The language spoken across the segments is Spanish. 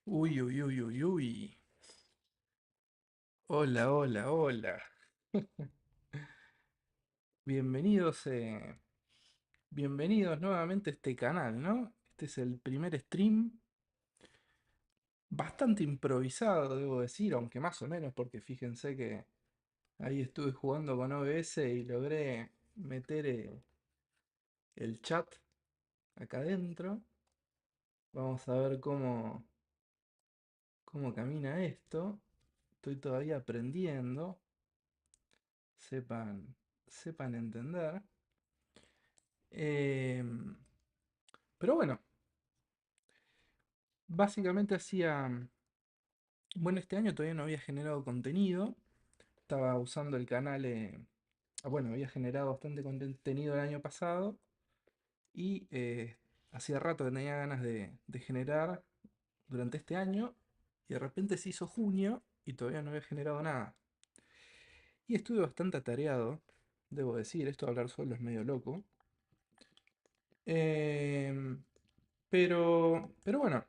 Uy, uy, uy, uy, uy. Hola, hola, hola. Bienvenidos, bienvenidos nuevamente a este canal, ¿no? Este es el primer stream bastante improvisado, debo decir, aunque más o menos, porque fíjense que ahí estuve jugando con OBS y logré meter el chat acá adentro. Vamos a ver cómo camina esto. Estoy todavía aprendiendo. Sepan, sepan entender. Em, pero bueno, básicamente bueno, este año todavía no había generado contenido, estaba usando el canal, bueno, había generado bastante contenido el año pasado y hacía rato que tenía ganas de generar durante este año y de repente se hizo junio y todavía no había generado nada. Y estuve bastante atareado, debo decir, esto de hablar solo es medio loco. Em, pero bueno,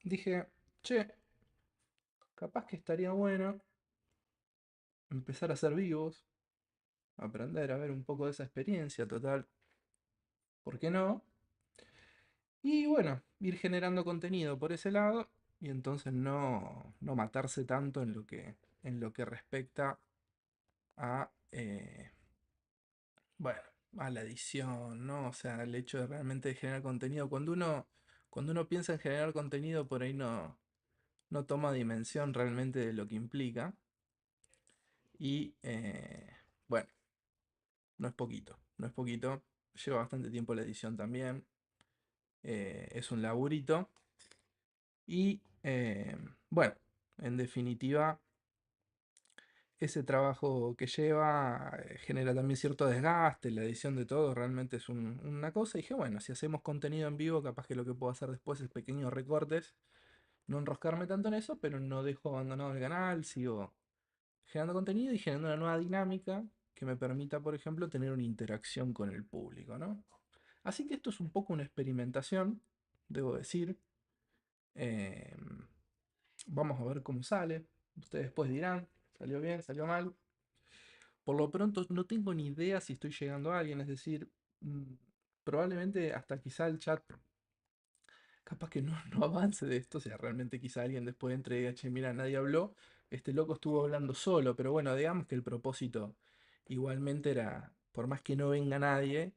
dije, che, capaz que estaría bueno empezar a hacer vivos, aprender a ver un poco de esa experiencia total, ¿por qué no? Y bueno, ir generando contenido por ese lado y entonces no matarse tanto en lo que respecta a, bueno, a la edición, ¿no? O sea, el hecho de realmente generar contenido. Cuando uno piensa en generar contenido, por ahí no toma dimensión realmente de lo que implica. Y bueno, no es poquito, no es poquito. Lleva bastante tiempo la edición también. Es un laburito. Y bueno, en definitiva, ese trabajo que lleva genera también cierto desgaste. La edición de todo realmente es una cosa. Y dije, bueno, si hacemos contenido en vivo, capaz que lo que puedo hacer después es pequeños recortes. No enroscarme tanto en eso, pero no dejo abandonado el canal. Sigo generando contenido y generando una nueva dinámica que me permita, por ejemplo, tener una interacción con el público, ¿no? Así que esto es un poco una experimentación, debo decir. Em, Vamos a ver cómo sale. Ustedes después dirán, salió bien, salió mal. Por lo pronto no tengo ni idea si estoy llegando a alguien, es decir, mm, probablemente hasta quizá el chat capaz que no avance de esto, o sea, realmente quizá alguien después entre y diga, che, mira, nadie habló, este loco estuvo hablando solo, pero bueno, digamos que el propósito igualmente era, por más que no venga nadie,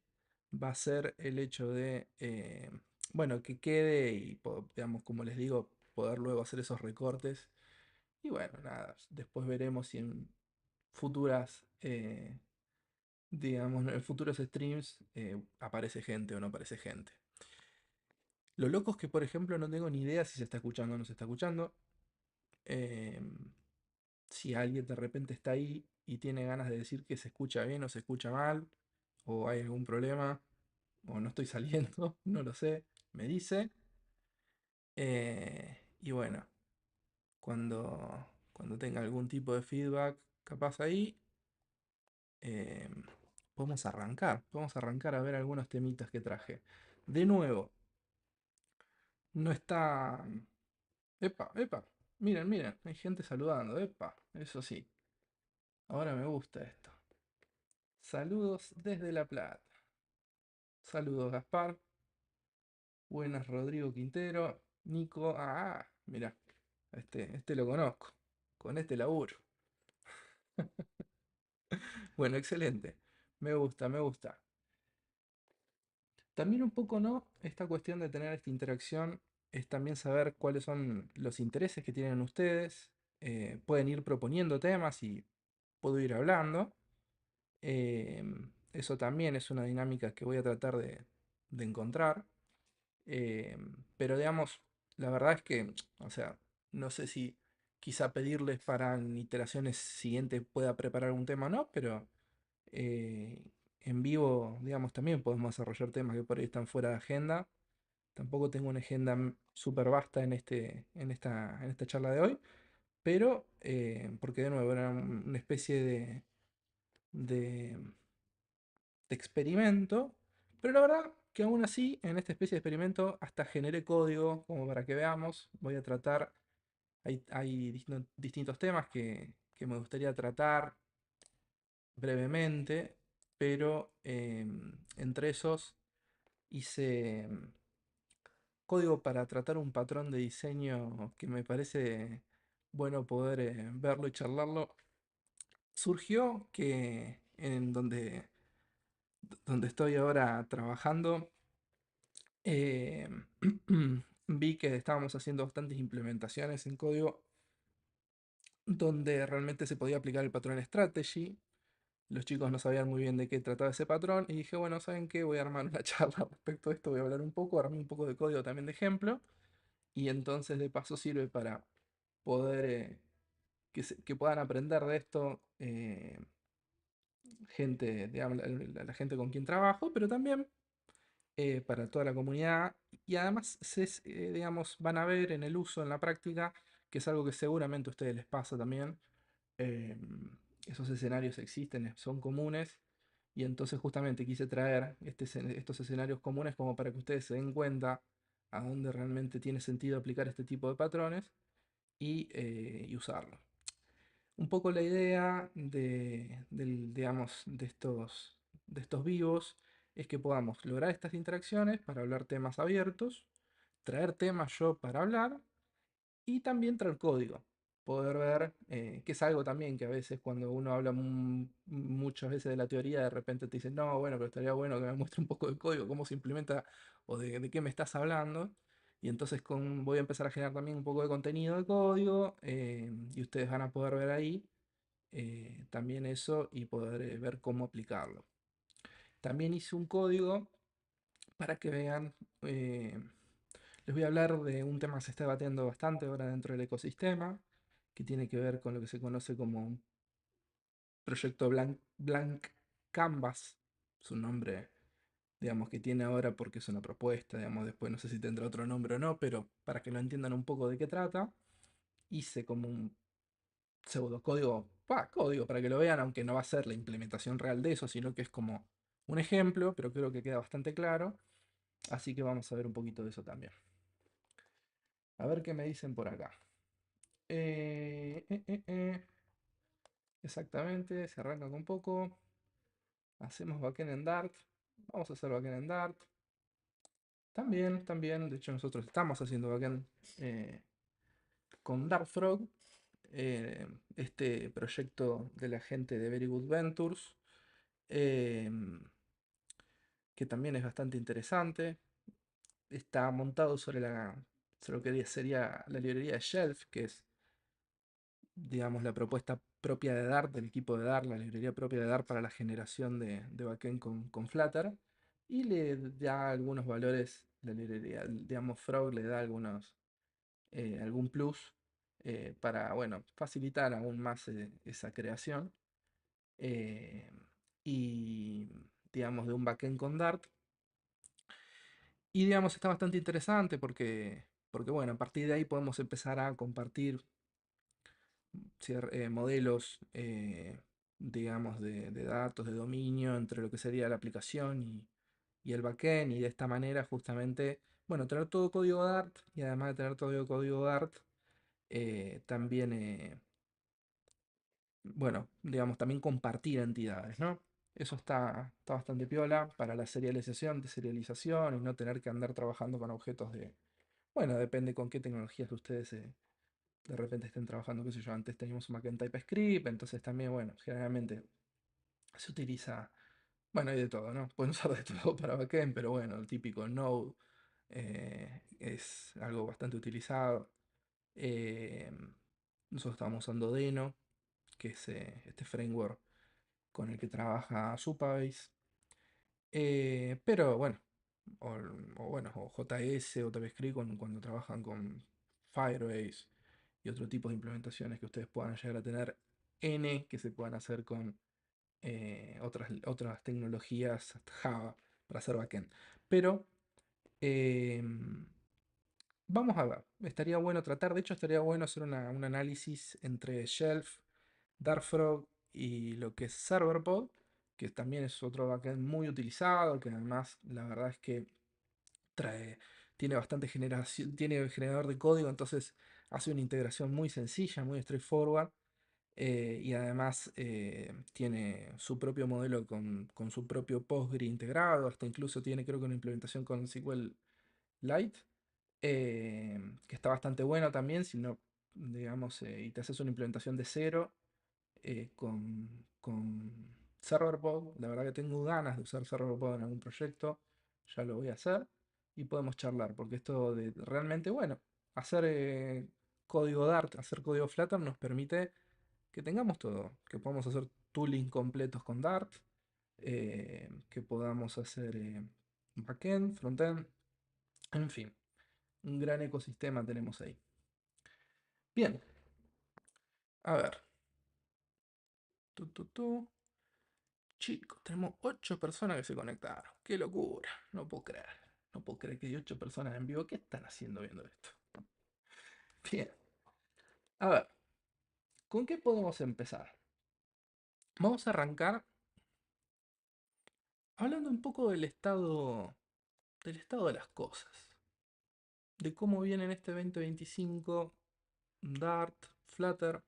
va a ser el hecho de, bueno, que quede y, digamos, como les digo, poder luego hacer esos recortes. Y bueno, nada, después veremos si en futuras, digamos, en futuros streams aparece gente o no aparece gente. Lo loco es que, por ejemplo, no tengo ni idea si se está escuchando o no se está escuchando. Em, si alguien de repente está ahí y tiene ganas de decir que se escucha bien o se escucha mal, o hay algún problema, o no estoy saliendo, no lo sé, me dice. Y bueno, cuando tenga algún tipo de feedback capaz ahí, eh, podemos arrancar a ver algunos temitas que traje. De nuevo, no está... Epa, epa, miren, miren, hay gente saludando, epa, eso sí, ahora me gusta esto. Saludos desde La Plata. Saludos Gaspar, buenas Rodrigo Quintero, Nico, mira, este lo conozco, con este laburo. Bueno, excelente, me gusta, me gusta. También un poco, ¿no? Esta cuestión de tener esta interacción es también saber cuáles son los intereses que tienen ustedes. Pueden ir proponiendo temas y puedo ir hablando. Eso también es una dinámica que voy a tratar de encontrar. Pero digamos, la verdad es que, o sea, no sé si quizá pedirles para en iteraciones siguientes pueda preparar un tema o no, pero eh, en vivo, digamos, también podemos desarrollar temas que por ahí están fuera de agenda. Tampoco tengo una agenda súper vasta en esta charla de hoy, pero porque de nuevo era una especie de, de experimento, pero la verdad que aún así, en esta especie de experimento, hasta generé código como para que veamos. Voy a tratar, hay distintos temas que me gustaría tratar brevemente, pero entre esos hice código para tratar un patrón de diseño que me parece bueno poder verlo y charlarlo. Surgió que en donde estoy ahora trabajando, eh, vi que estábamos haciendo bastantes implementaciones en código donde realmente se podía aplicar el patrón strategy. Los chicos no sabían muy bien de qué trataba ese patrón y dije, bueno, ¿saben qué? Voy a armar una charla respecto a esto, voy a hablar un poco, armé un poco de código también de ejemplo y entonces de paso sirve para poder que puedan aprender de esto gente, digamos, la gente con quien trabajo, pero también para toda la comunidad y además digamos, van a ver en el uso, en la práctica, que es algo que seguramente a ustedes les pasa también. eh, Esos escenarios existen, son comunes y entonces justamente quise traer estos escenarios comunes como para que ustedes se den cuenta a dónde realmente tiene sentido aplicar este tipo de patrones y usarlo. Un poco la idea digamos, de estos vivos es que podamos lograr estas interacciones para hablar temas abiertos, traer temas yo para hablar y también traer código. Poder ver, que es algo también que a veces cuando uno habla muchas veces de la teoría, de repente te dicen, no, bueno, pero estaría bueno que me muestre un poco de código, cómo se implementa o de qué me estás hablando. Y entonces voy a empezar a generar también un poco de contenido de código y ustedes van a poder ver ahí también eso y poder ver cómo aplicarlo. También hice un código para que vean, les voy a hablar de un tema que se está debatiendo bastante ahora dentro del ecosistema, que tiene que ver con lo que se conoce como un proyecto Blank Canvas, es un nombre, digamos, que tiene ahora porque es una propuesta, digamos, después no sé si tendrá otro nombre o no, pero para que lo entiendan un poco de qué trata, hice como un pseudocódigo, código para que lo vean, aunque no va a ser la implementación real de eso, sino que es como un ejemplo, pero creo que queda bastante claro. Así que vamos a ver un poquito de eso también. A ver qué me dicen por acá. Eh, eh, eh, eh. Exactamente, se arranca con poco. Hacemos backend en Dart. Vamos a hacer backend en Dart. También, también, de hecho nosotros estamos haciendo backend con Dartfrog. Este proyecto de la gente de Very Good Ventures. em, que también es bastante interesante. Está montado sobre lo que sería la librería de Shelf, que es, digamos, la propuesta propia de Dart, del equipo de Dart, la librería propia de Dart para la generación de backend con Flutter. Y le da algunos valores, la librería, digamos, Frog le da algún plus para, bueno, facilitar aún más esa creación. eh, y, digamos, de un backend con Dart. Y digamos, está bastante interesante porque bueno, a partir de ahí podemos empezar a compartir modelos, digamos, de datos, de dominio entre lo que sería la aplicación y el backend. Y de esta manera, justamente, bueno, tener todo código Dart y además de tener todo código Dart, también, bueno, digamos, también compartir entidades, ¿no? Eso está bastante piola para la serialización, deserialización y no tener que andar trabajando con objetos bueno, depende con qué tecnologías ustedes de repente estén trabajando, qué sé yo. Antes teníamos un backend TypeScript, entonces también, bueno, generalmente se utiliza, bueno, hay de todo, ¿no? Pueden usar de todo para backend, pero bueno, el típico Node es algo bastante utilizado. Eh, Nosotros estamos usando Deno, que es este framework con el que trabaja Supabase. Pero bueno, o, bueno, o JS o TypeScript cuando trabajan con Firebase y otro tipo de implementaciones que ustedes puedan llegar a tener N que se puedan hacer con otras tecnologías, hasta Java, para hacer backend. Pero em, vamos a ver, estaría bueno tratar, de hecho estaría bueno hacer un análisis entre Shelf, Dartfrog y lo que es Serverpod, que también es otro backend muy utilizado, que además la verdad es que trae, tiene bastante generación, tiene generador de código, entonces hace una integración muy sencilla, muy straightforward. Y además tiene su propio modelo con su propio Postgre integrado, hasta incluso tiene creo que una implementación con SQLite, que está bastante bueno también, si no, digamos, y te haces una implementación de cero con Serverpod. La verdad que tengo ganas de usar Serverpod en algún proyecto, ya lo voy a hacer y podemos charlar, porque esto de realmente, bueno, hacer código Dart, hacer código Flutter nos permite que tengamos todo, que podamos hacer tooling completos con Dart, que podamos hacer backend, frontend, en fin, un gran ecosistema tenemos ahí. Bien, a ver. Tu. Chicos, tenemos 8 personas que se conectaron. ¡Qué locura! No puedo creer. No puedo creer que hay 8 personas en vivo. ¿Qué están haciendo viendo esto? Bien. A ver, ¿con qué podemos empezar? Vamos a arrancar hablando un poco del estado de las cosas. De cómo viene en este 2025 Dart, Flutter.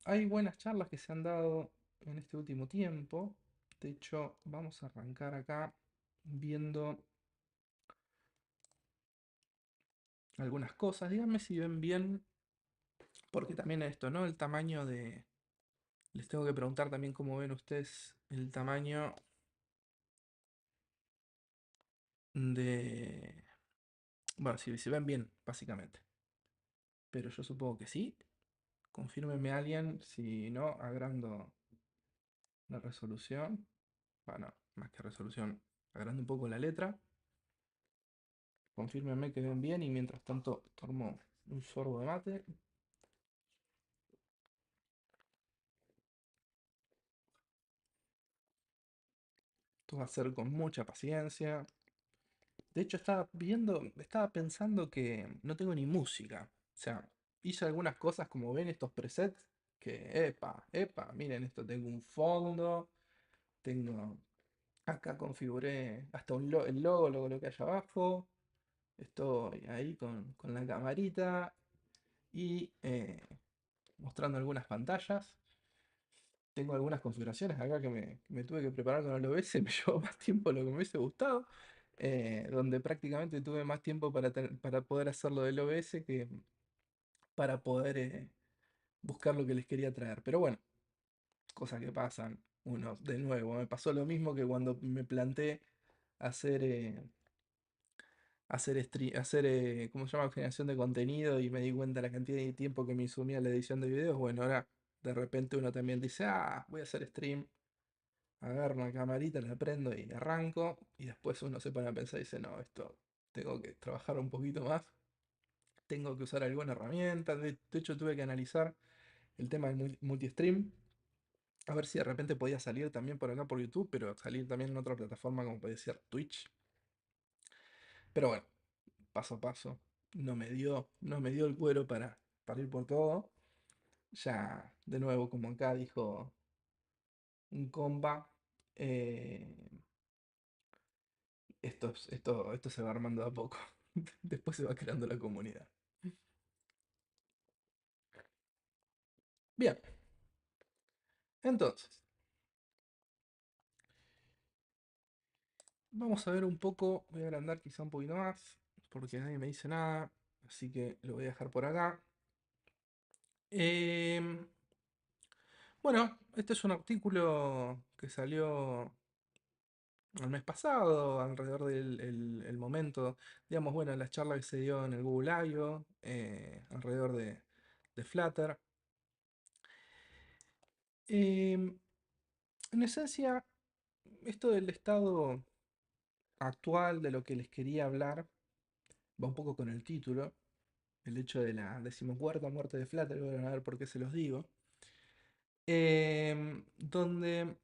Hay buenas charlas que se han dado en este último tiempo. De hecho, vamos a arrancar acá viendo algunas cosas. Díganme si ven bien, porque también esto, ¿no? El tamaño de... Les tengo que preguntar también cómo ven ustedes el tamaño de... Bueno, si ven bien, básicamente. Pero yo supongo que sí. Confírmeme alguien, si no, agrando la resolución. Bueno, más que resolución, agrando un poco la letra. Confírmeme que ven bien y mientras tanto tomo un sorbo de mate. Esto va a ser con mucha paciencia. De hecho, estaba pensando que no tengo ni música. O sea, hice algunas cosas como ven estos presets que, miren esto, tengo un fondo, tengo, acá configuré hasta el logo lo coloqué allá abajo, estoy ahí con la camarita y mostrando algunas pantallas. Tengo algunas configuraciones acá que me tuve que preparar con el OBS, me llevó más tiempo de lo que me hubiese gustado, donde prácticamente tuve más tiempo para poder hacerlo del OBS que para poder buscar lo que les quería traer. Pero bueno, cosas que pasan. Uno, de nuevo, me pasó lo mismo que cuando me planté hacer, ¿cómo se llama? Generación de contenido y me di cuenta la cantidad de tiempo que me insumía la edición de videos. Bueno, ahora de repente uno también dice, voy a hacer stream. Agarro una camarita, la prendo y arranco. Y después uno se pone a pensar y dice, no, esto tengo que trabajar un poquito más. Tengo que usar alguna herramienta. De hecho, tuve que analizar el tema del multi-stream. A ver si de repente podía salir también por acá por YouTube, pero salir también en otra plataforma como puede ser Twitch. Pero bueno, paso a paso. No me dio el cuero para ir por todo. Ya, de nuevo, como acá dijo un compa, eh, esto se va armando de a poco. Después se va creando la comunidad. Bien, entonces, vamos a ver un poco. Voy a agrandar quizá un poquito más, porque nadie me dice nada. Así que lo voy a dejar por acá. Em, bueno, este es un artículo que salió el mes pasado, alrededor del el momento, digamos, bueno, la charla que se dio en el Google I.O., alrededor de Flutter. Em, en esencia, esto del estado actual de lo que les quería hablar va un poco con el título, el hecho de la decimocuarta muerte de Flutter, van a ver por qué se los digo, donde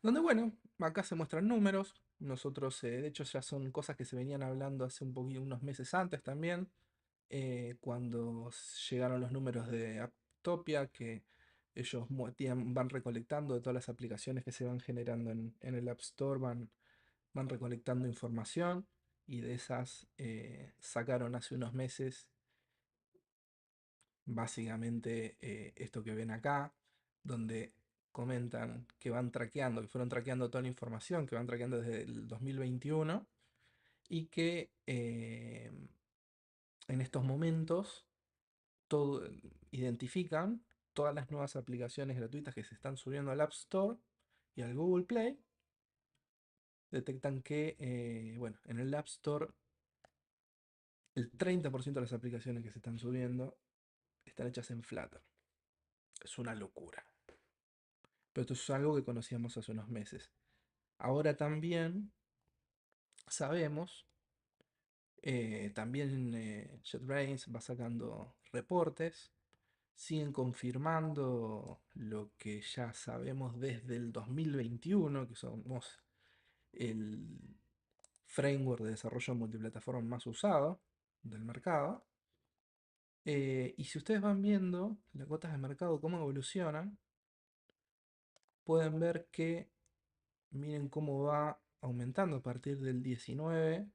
bueno, acá se muestran números, nosotros de hecho ya son cosas que se venían hablando hace un poquito, unos meses antes también, cuando llegaron los números de Aptopia, que Ellos van recolectando de todas las aplicaciones que se van generando en el App Store, van recolectando información y de esas sacaron hace unos meses básicamente esto que ven acá, donde comentan que van traqueando, que fueron traqueando toda la información, que van traqueando desde el 2021 y que en estos momentos todo, identifican todas las nuevas aplicaciones gratuitas que se están subiendo al App Store y al Google Play. Detectan que, bueno, en el App Store el 30% de las aplicaciones que se están subiendo están hechas en Flutter. Es una locura. Pero esto es algo que conocíamos hace unos meses. Ahora también sabemos, también JetBrains va sacando reportes, siguen confirmando lo que ya sabemos desde el 2021, que somos el framework de desarrollo multiplataforma más usado del mercado. Y si ustedes van viendo las cuotas de mercado, cómo evolucionan, pueden ver que miren cómo va aumentando a partir del 19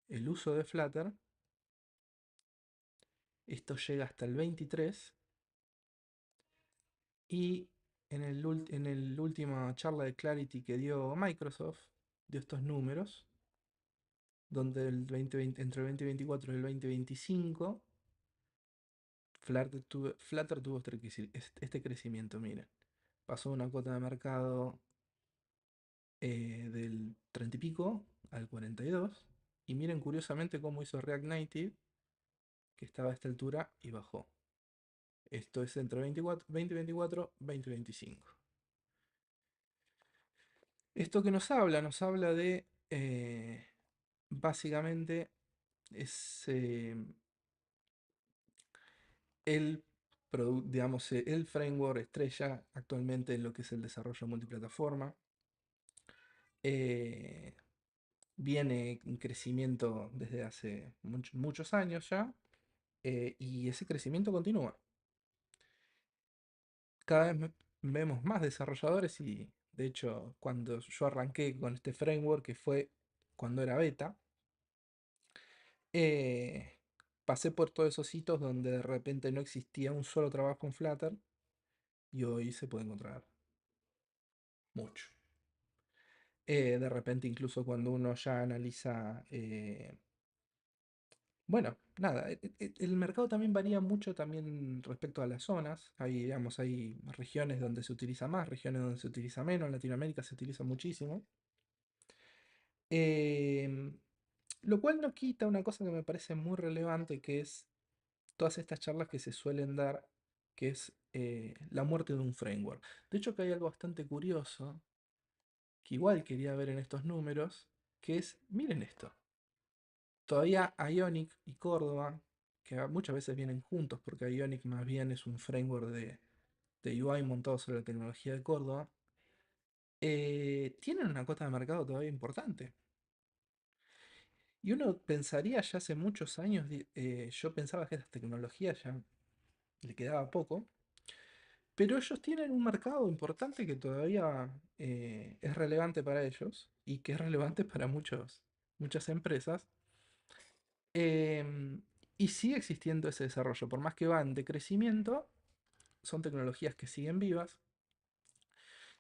el uso de Flutter. Esto llega hasta el 23 y en el última charla de Clarity que dio Microsoft, dio estos números, donde entre el 2024 y el 2025 Flutter tuvo este crecimiento, miren. Pasó una cuota de mercado del 30 y pico al 42. Y miren curiosamente cómo hizo React Native, que estaba a esta altura y bajó. Esto es entre 2024 y 2025. Esto que nos habla de, básicamente, es el, digamos, el framework estrella actualmente en lo que es el desarrollo multiplataforma. Eh, Viene en crecimiento desde hace muchos años ya, y ese crecimiento continúa. Cada vez vemos más desarrolladores y de hecho cuando yo arranqué con este framework, que fue cuando era beta, eh, pasé por todos esos sitios donde de repente no existía un solo trabajo en Flutter y hoy se puede encontrar mucho. De repente incluso cuando uno ya analiza, bueno, nada, el mercado también varía mucho también respecto a las zonas. Hay, digamos, hay regiones donde se utiliza más, regiones donde se utiliza menos. En Latinoamérica se utiliza muchísimo. Em, lo cual no quita una cosa que me parece muy relevante, que es todas estas charlas que se suelen dar, que es la muerte de un framework. De hecho, que hay algo bastante curioso, que igual quería ver en estos números, que es, miren esto. Todavía Ionic y Córdoba, que muchas veces vienen juntos, porque Ionic más bien es un framework de UI montado sobre la tecnología de Córdoba, tienen una cuota de mercado todavía importante. Y uno pensaría ya hace muchos años, yo pensaba que a estas tecnologías ya le quedaba poco, pero ellos tienen un mercado importante que todavía es relevante para ellos y que es relevante para muchas empresas. Em, y sigue existiendo ese desarrollo, por más que van de crecimiento, son tecnologías que siguen vivas.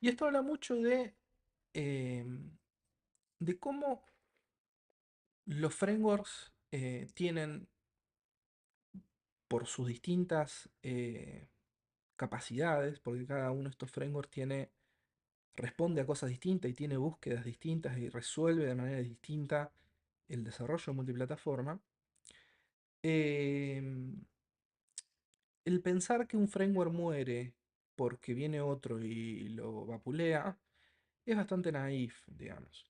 Y esto habla mucho em, de cómo los frameworks tienen, por sus distintas capacidades, porque cada uno de estos frameworks responde a cosas distintas y tiene búsquedas distintas y resuelve de manera distinta el desarrollo multiplataforma. em, el pensar que un framework muere porque viene otro y lo vapulea es bastante naif, digamos.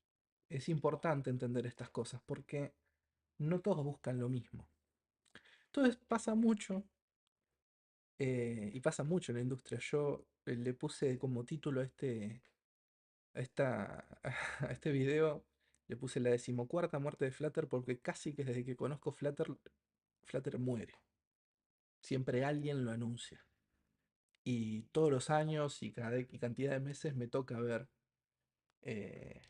Es importante entender estas cosas porque no todos buscan lo mismo. Entonces pasa mucho, y pasa mucho en la industria. Yo le puse como título a este video, le puse la decimocuarta muerte de Flutter porque casi que desde que conozco Flutter, Flutter muere. Siempre alguien lo anuncia. Y todos los años y cada cantidad de meses me toca ver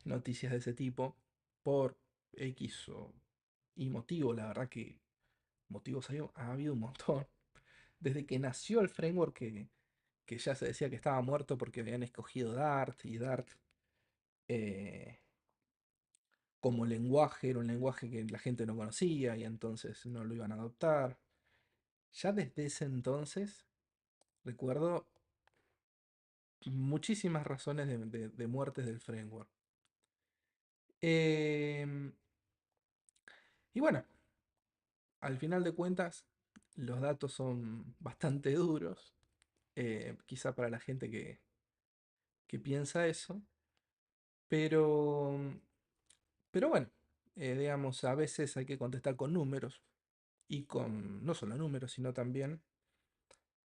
noticias de ese tipo por X y motivo. La verdad que motivos ha habido un montón. Desde que nació el framework que ya se decía que estaba muerto porque habían escogido Dart y Dart eh, como lenguaje era un lenguaje que la gente no conocía y entonces no lo iban a adoptar. Ya desde ese entonces recuerdo muchísimas razones de muertes del framework. Em, y bueno, al final de cuentas, los datos son bastante duros, quizá para la gente que piensa eso, pero, pero bueno, digamos, a veces hay que contestar con números y con no solo números, sino también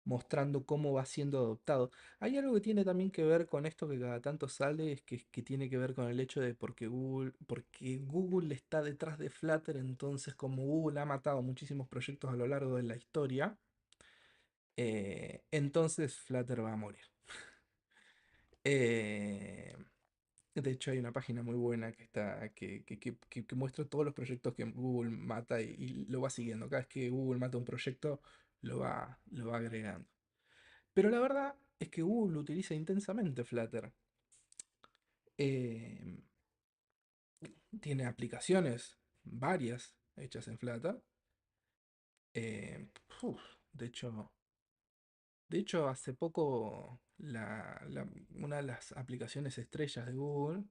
mostrando cómo va siendo adoptado. Hay algo que tiene también que ver con esto que cada tanto sale, es que tiene que ver con el hecho de porque Google está detrás de Flutter, entonces como Google ha matado muchísimos proyectos a lo largo de la historia, entonces Flutter va a morir. Eh, de hecho, hay una página muy buena que muestra todos los proyectos que Google mata y lo va siguiendo. Cada vez que Google mata un proyecto, lo va agregando. Pero la verdad es que Google utiliza intensamente Flutter. Eh, tiene aplicaciones, varias, hechas en Flutter. Eh, uf, de hecho, hace poco una de las aplicaciones estrellas de Google,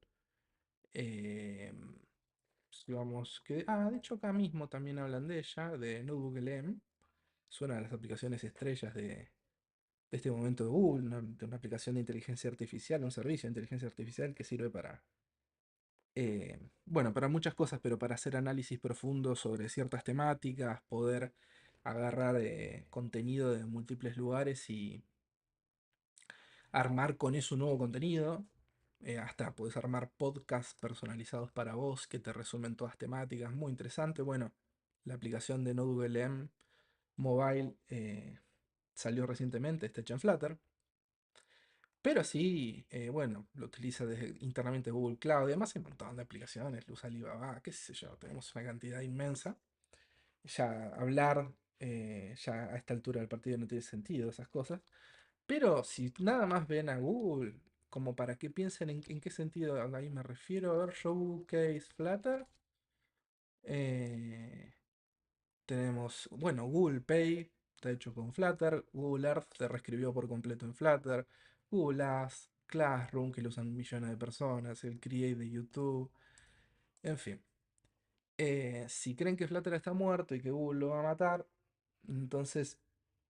eh, digamos de hecho acá mismo también hablan de ella, de NotebookLM. Es una de las aplicaciones estrellas de este momento de Google, de una aplicación de inteligencia artificial, un servicio de inteligencia artificial que sirve bueno, para muchas cosas, pero para hacer análisis profundo sobre ciertas temáticas, poder agarrar contenido de múltiples lugares y armar con eso un nuevo contenido. Hasta puedes armar podcasts personalizados para vos que te resumen todas temáticas, muy interesante. Bueno, la aplicación de NodeWLM Mobile salió recientemente, está hecha en Flutter. Pero sí, bueno, lo utiliza internamente Google Cloud. Además hay un montón de aplicaciones, lo usa Alibaba, qué sé yo, tenemos una cantidad inmensa. Ya hablar, ya a esta altura del partido no tiene sentido esas cosas. Pero si nada más ven a Google, como para que piensen en qué sentido ahí me refiero, a ver, Showcase Flutter. eh, tenemos, bueno, Google Pay está hecho con Flutter, Google Earth se reescribió por completo en Flutter, Google Apps, Classroom, que lo usan millones de personas, el Create de YouTube, en fin. Si creen que Flutter está muerto y que Google lo va a matar, entonces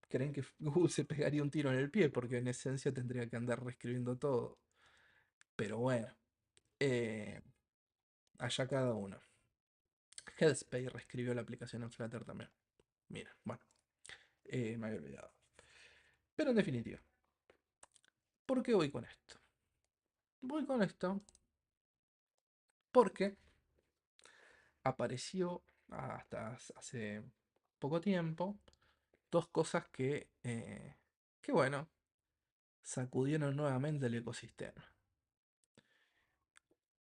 creen que Google se pegaría un tiro en el pie, porque en esencia tendría que andar reescribiendo todo. Pero bueno, eh, allá cada uno. Headspace reescribió la aplicación en Flutter también. Mira, bueno, me había olvidado. Pero en definitiva, ¿por qué voy con esto? Voy con esto porque apareció hasta hace poco tiempo dos cosas que bueno, sacudieron nuevamente el ecosistema.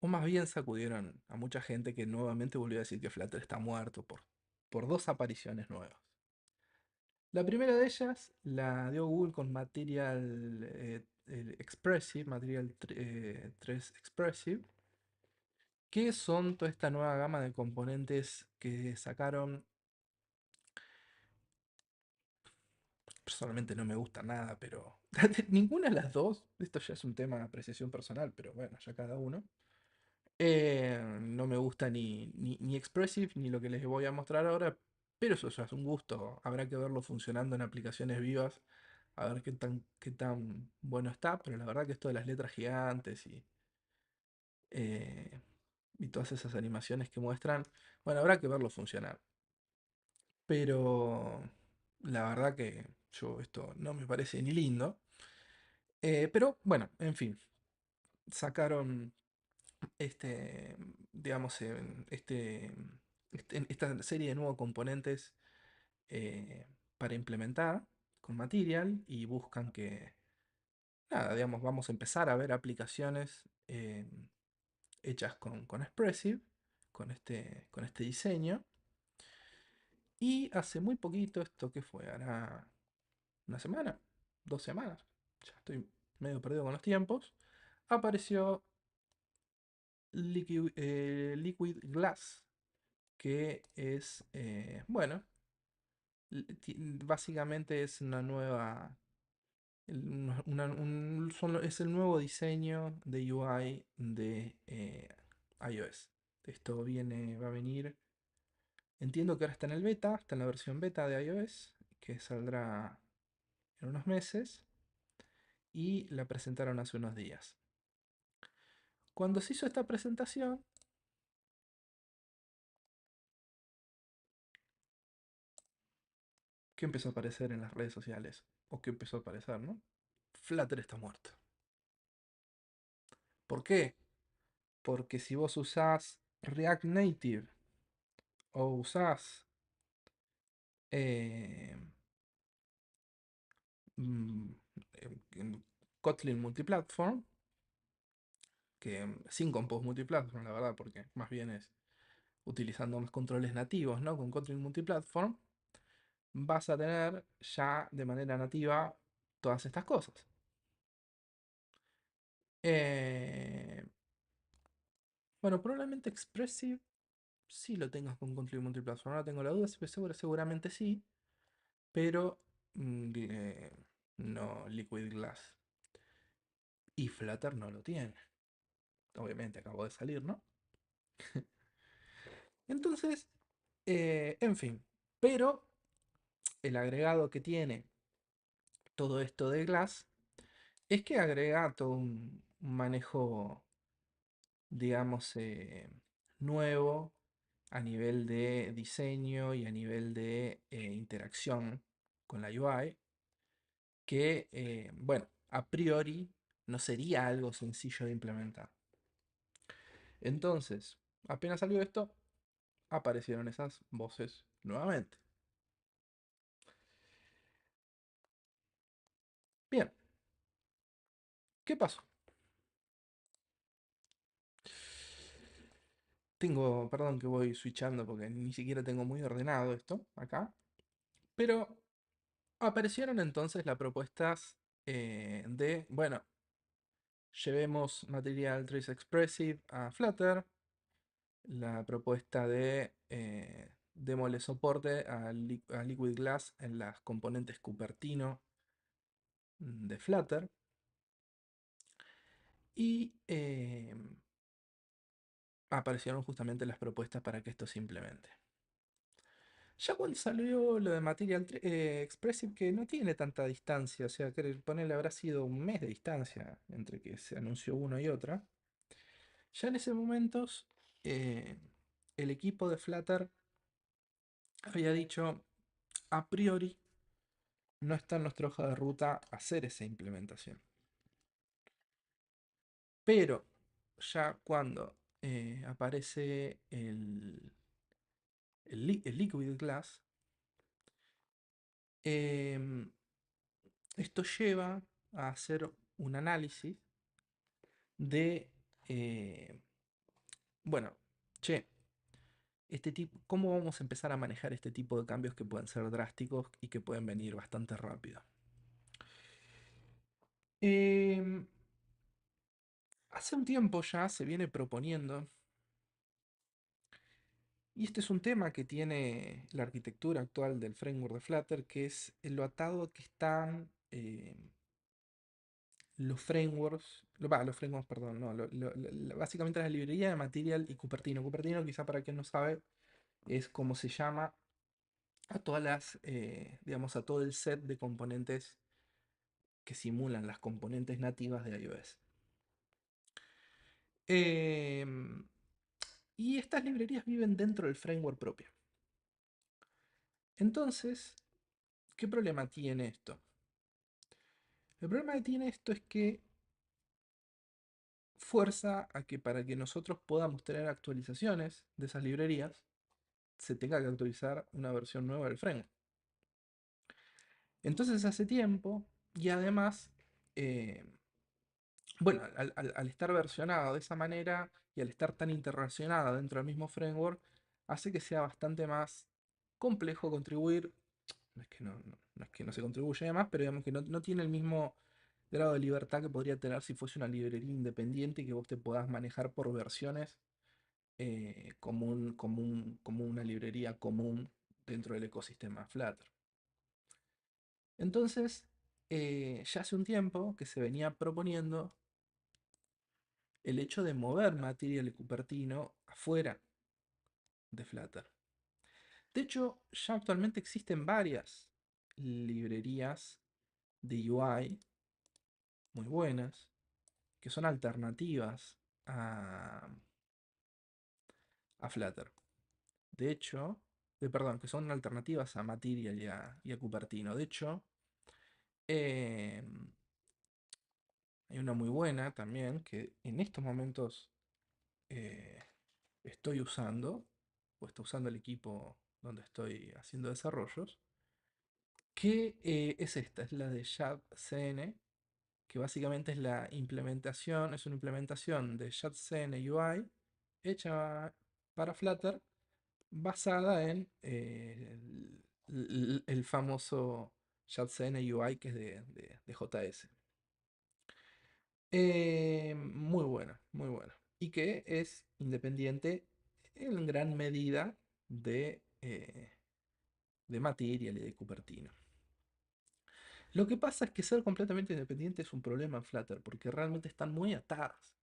O más bien sacudieron a mucha gente que nuevamente volvió a decir que Flutter está muerto por dos apariciones nuevas. La primera de ellas la dio Google con Material el Expressive, Material 3 Expressive, que son toda esta nueva gama de componentes que sacaron. Personalmente no me gusta nada, pero ninguna de las dos, esto ya es un tema de apreciación personal, pero bueno, ya cada uno. No me gusta ni Expressive ni lo que les voy a mostrar ahora, pero eso ya es un gusto. Habrá que verlo funcionando en aplicaciones vivas, a ver qué tan bueno está, pero la verdad que esto de las letras gigantes eh, y todas esas animaciones que muestran, bueno, habrá que verlo funcionar. Pero la verdad que yo esto no me parece ni lindo. Pero bueno, en fin, sacaron digamos, esta serie de nuevos componentes para implementar. con Material y buscan que, nada, digamos, vamos a empezar a ver aplicaciones hechas con Expressive, con este diseño. Y hace muy poquito, ¿esto qué fue? Hará una semana, 2 semanas, ya estoy medio perdido con los tiempos, apareció Liquid Glass, que es, bueno, básicamente es una nueva, es el nuevo diseño de UI de iOS. Esto va a venir, entiendo que ahora está en el beta, está en la versión beta de iOS, que saldrá en unos meses, y la presentaron hace unos días. Cuando se hizo esta presentación, ¿qué empezó a aparecer en las redes sociales? ¿O qué empezó a aparecer, no? Flutter está muerto. ¿Por qué? Porque si vos usás React Native o usás eh, mm, Kotlin Multiplatform, que sin Compose Multiplatform, la verdad, porque más bien es utilizando más controles nativos, ¿no? Con Kotlin Multiplatform, vas a tener ya de manera nativa todas estas cosas. Eh, bueno, probablemente Expressive sí lo tengas con Kotlin Multiplatform. Ahora tengo la duda, seguramente sí, pero no Liquid Glass. Y Flutter no lo tiene. Obviamente acabó de salir, ¿no? Entonces, en fin. Pero el agregado que tiene todo esto de Glass es que agrega todo un manejo, digamos, nuevo a nivel de diseño y a nivel de interacción con la UI, que, bueno, a priori no sería algo sencillo de implementar. Entonces, apenas salió esto, aparecieron esas voces nuevamente. Bien, ¿qué pasó? Perdón que voy switchando porque ni siquiera tengo muy ordenado esto acá, pero aparecieron entonces las propuestas de, bueno, llevemos Material Trace Expressive a Flutter, la propuesta de démosle soporte a Liquid Glass en las componentes Cupertino de Flutter, y aparecieron justamente las propuestas para que esto se implemente. Ya cuando salió lo de Material Expressive, que no tiene tanta distancia, o sea, que ponerle habrá sido un mes de distancia entre que se anunció uno y otra, ya en ese momento eh, el equipo de Flutter había dicho, a priori no está en nuestra hoja de ruta hacer esa implementación. Pero ya cuando aparece el Liquid Glass, em, esto lleva a hacer un análisis de, eh, bueno, che, ¿cómo vamos a empezar a manejar este tipo de cambios que pueden ser drásticos y que pueden venir bastante rápido? Em, Hace un tiempo ya se viene proponiendo, y este es un tema que tiene la arquitectura actual del framework de Flutter, que es lo atado que están los frameworks, los frameworks, perdón, no, básicamente la librería de Material y Cupertino. Cupertino, quizá para quien no sabe, es como se llama a todas las, digamos, a todo el set de componentes que simulan las componentes nativas de iOS. Em, y estas librerías viven dentro del framework propio. Entonces, ¿qué problema tiene esto? El problema que tiene esto es que fuerza a que para que nosotros podamos tener actualizaciones de esas librerías, se tenga que actualizar una versión nueva del framework. Entonces hace tiempo, y además, eh, bueno, al estar versionado de esa manera y al estar tan interrelacionado dentro del mismo framework, hace que sea bastante más complejo contribuir. No es que no es que no se contribuya además, pero digamos que no tiene el mismo grado de libertad que podría tener si fuese una librería independiente y que vos te podás manejar por versiones como una librería común dentro del ecosistema Flutter. Entonces, ya hace un tiempo que se venía proponiendo el hecho de mover Material y Cupertino afuera de Flutter. De hecho, ya actualmente existen varias librerías de UI muy buenas que son alternativas a Flutter. De hecho, perdón, que son alternativas a Material y a Cupertino. De hecho, eh, hay una muy buena también que en estos momentos eh, estoy usando, o está usando el equipo donde estoy haciendo desarrollos, que es esta, es la de JadCN, que básicamente es la implementación, es una implementación de JadCN UI hecha para Flutter, basada en el famoso JadCN UI que es de JS. Muy buena, muy buena. Y que es independiente en gran medida de Material y de Cupertino. Lo que pasa es que ser completamente independiente es un problema en Flutter, porque realmente están muy atadas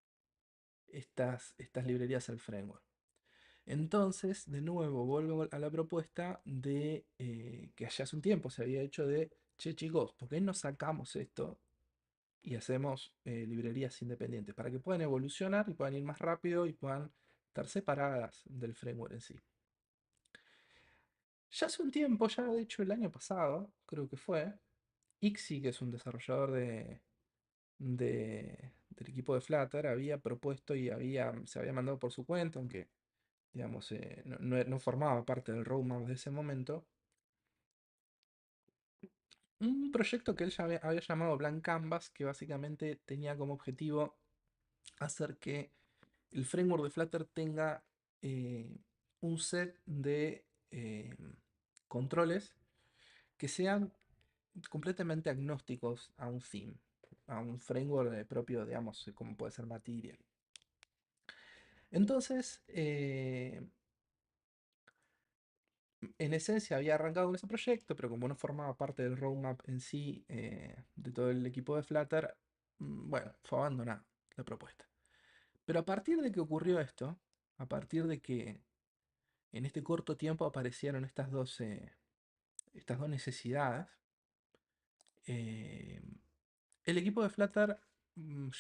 estas librerías al framework. Entonces, de nuevo, vuelvo a la propuesta de que allá hace un tiempo se había hecho de, che chicos, ¿por qué no sacamos esto y hacemos librerías independientes? Para que puedan evolucionar y puedan ir más rápido y puedan estar separadas del framework en sí. Ya hace un tiempo, ya de hecho el año pasado, creo que fue, Ixi, que es un desarrollador del equipo de Flutter, había propuesto y se había mandado por su cuenta, aunque digamos, no formaba parte del roadmap de ese momento, un proyecto que él ya había llamado Blank Canvas, que básicamente tenía como objetivo hacer que el framework de Flutter tenga eh, un set de controles que sean completamente agnósticos a un theme, a un framework propio, digamos, como puede ser Material. Entonces, en esencia había arrancado con ese proyecto, pero como no formaba parte del roadmap en sí de todo el equipo de Flutter, bueno, fue abandonada la propuesta. Pero a partir de que ocurrió esto, a partir de que en este corto tiempo aparecieron estas dos necesidades, eh, el equipo de Flutter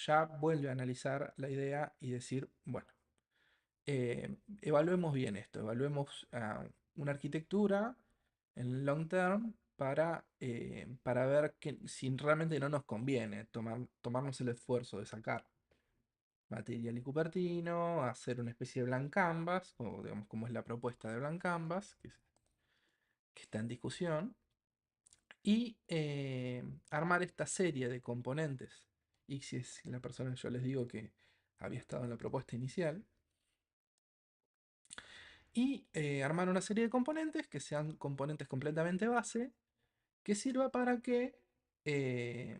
ya vuelve a analizar la idea y decir, bueno, evaluemos bien esto, evaluemos una arquitectura en long term para ver si realmente no nos conviene tomarnos el esfuerzo de sacar Material y Cupertino, hacer una especie de blank canvas, o digamos como es la propuesta de blank canvas, que está en discusión, y armar esta serie de componentes. Y si es la persona que yo les digo que había estado en la propuesta inicial, y armar una serie de componentes que sean componentes completamente base, que sirva para que eh,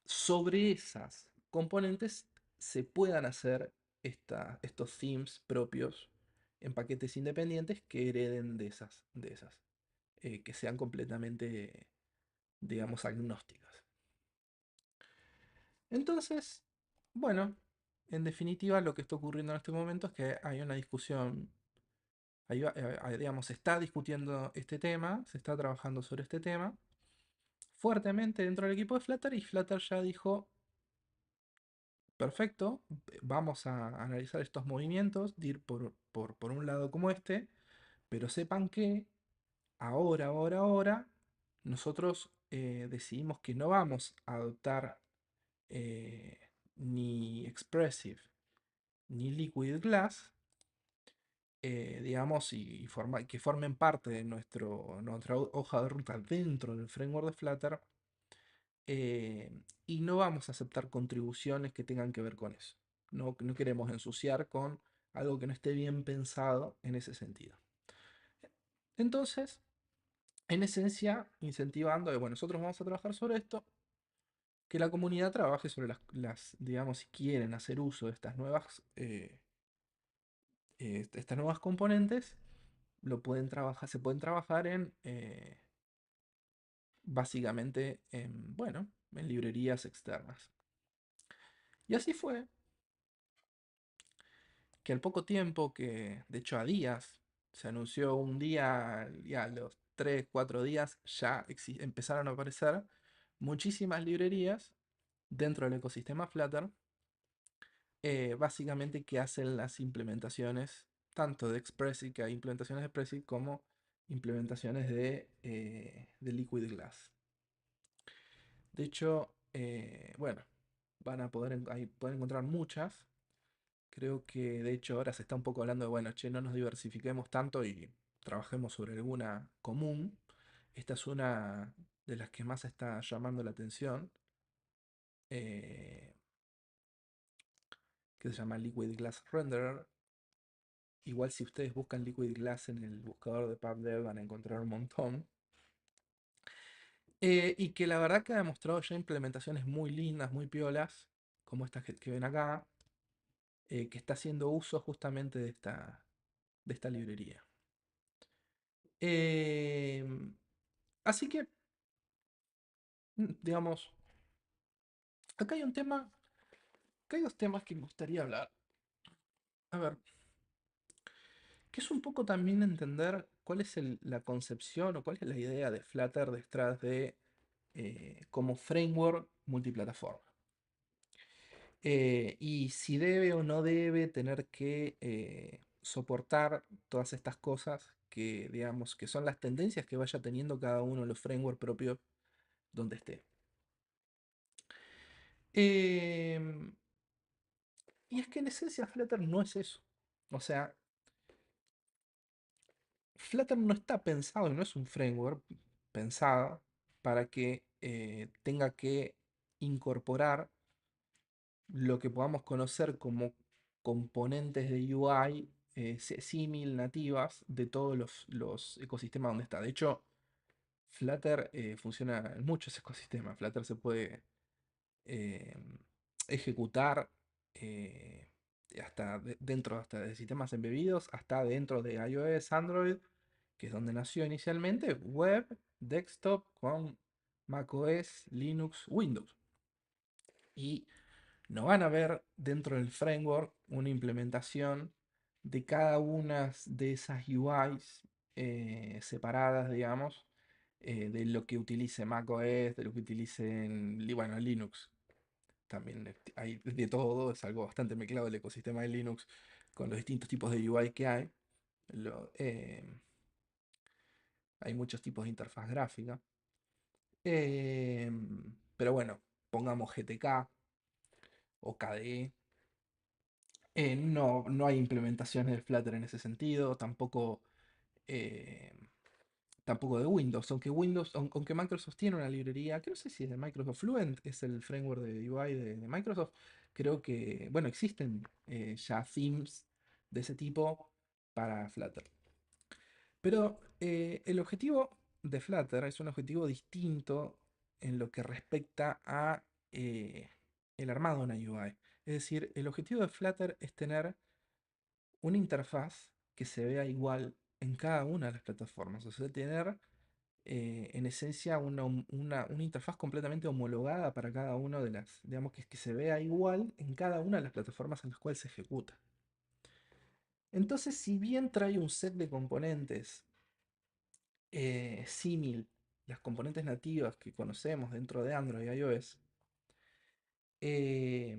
sobre esas componentes se puedan hacer estos themes propios en paquetes independientes que hereden de esas que sean completamente, digamos, agnósticas. Entonces, bueno, en definitiva lo que está ocurriendo en este momento es que hay una discusión. Digamos, se está discutiendo este tema, se está trabajando sobre este tema fuertemente dentro del equipo de Flutter y Flutter ya dijo, perfecto, vamos a analizar estos movimientos, de ir por un lado como este, pero sepan que ahora, nosotros decidimos que no vamos a adoptar eh, ni Expressive ni Liquid Glass, digamos, que formen parte de nuestra hoja de ruta dentro del framework de Flutter, eh, y no vamos a aceptar contribuciones que tengan que ver con eso. No queremos ensuciar con algo que no esté bien pensado en ese sentido. Entonces, en esencia, incentivando de, bueno, nosotros vamos a trabajar sobre esto, que la comunidad trabaje sobre digamos, si quieren hacer uso de estas nuevas componentes, se pueden trabajar básicamente, bueno, en librerías externas. Y así fue que al poco tiempo, de hecho a días, se anunció un día, y a los 3 4 días ya empezaron a aparecer muchísimas librerías dentro del ecosistema Flutter, básicamente que hacen las implementaciones tanto de Expressif, que hay implementaciones de Expressif, como implementaciones de Liquid Glass. De hecho, bueno, ahí pueden encontrar muchas. Creo que de hecho ahora se está un poco hablando de, bueno, che, no nos diversifiquemos tanto y trabajemos sobre alguna común. Esta es una de las que más está llamando la atención, eh, que se llama Liquid Glass Renderer. Igual si ustedes buscan Liquid Glass en el buscador de PubDev van a encontrar un montón. Y que la verdad que ha demostrado ya implementaciones muy lindas, muy piolas, como estas que ven acá, que está haciendo uso justamente de esta librería. Em, Así que, digamos, acá hay un tema, acá hay dos temas que me gustaría hablar. A ver, que es un poco también entender cuál es la concepción o cuál es la idea de Flutter detrás de como framework multiplataforma. Y si debe o no debe tener que soportar todas estas cosas que, digamos, que son las tendencias que vaya teniendo cada uno de los frameworks propios donde esté. Em, y es que en esencia Flutter no es eso. O sea, Flutter no está pensado y no es un framework pensado para que tenga que incorporar lo que podamos conocer como componentes de UI símil nativas de todos los ecosistemas donde está. De hecho, Flutter funciona en muchos ecosistemas. Flutter se puede eh, ejecutar eh, dentro hasta de sistemas embebidos, hasta dentro de iOS, Android, que es donde nació inicialmente, web, desktop con macOS, Linux, Windows. Y no van a ver dentro del framework una implementación de cada una de esas UIs separadas, digamos, de lo que utilice macOS, de lo que utilice bueno, Linux. También hay de todo, es algo bastante mezclado el ecosistema de Linux con los distintos tipos de UI que hay. Lo- eh, Hay muchos tipos de interfaz gráfica. Eh, pero bueno, pongamos GTK o KDE. No hay implementaciones de Flutter en ese sentido, eh, tampoco de Windows, aunque Microsoft tiene una librería, que no sé si es de Microsoft Fluent, es el framework de UI de Microsoft. Creo que, bueno, existen ya themes de ese tipo para Flutter. Pero el objetivo de Flutter es un objetivo distinto en lo que respecta a eh, el armado de una UI. Es decir, el objetivo de Flutter es tener una interfaz que se vea igual en cada una de las plataformas. O sea, tener en esencia una interfaz completamente homologada para cada una de digamos que se vea igual en cada una de las plataformas en las cuales se ejecuta. Entonces, si bien trae un set de componentes símil, las componentes nativas que conocemos dentro de Android y iOS, eh,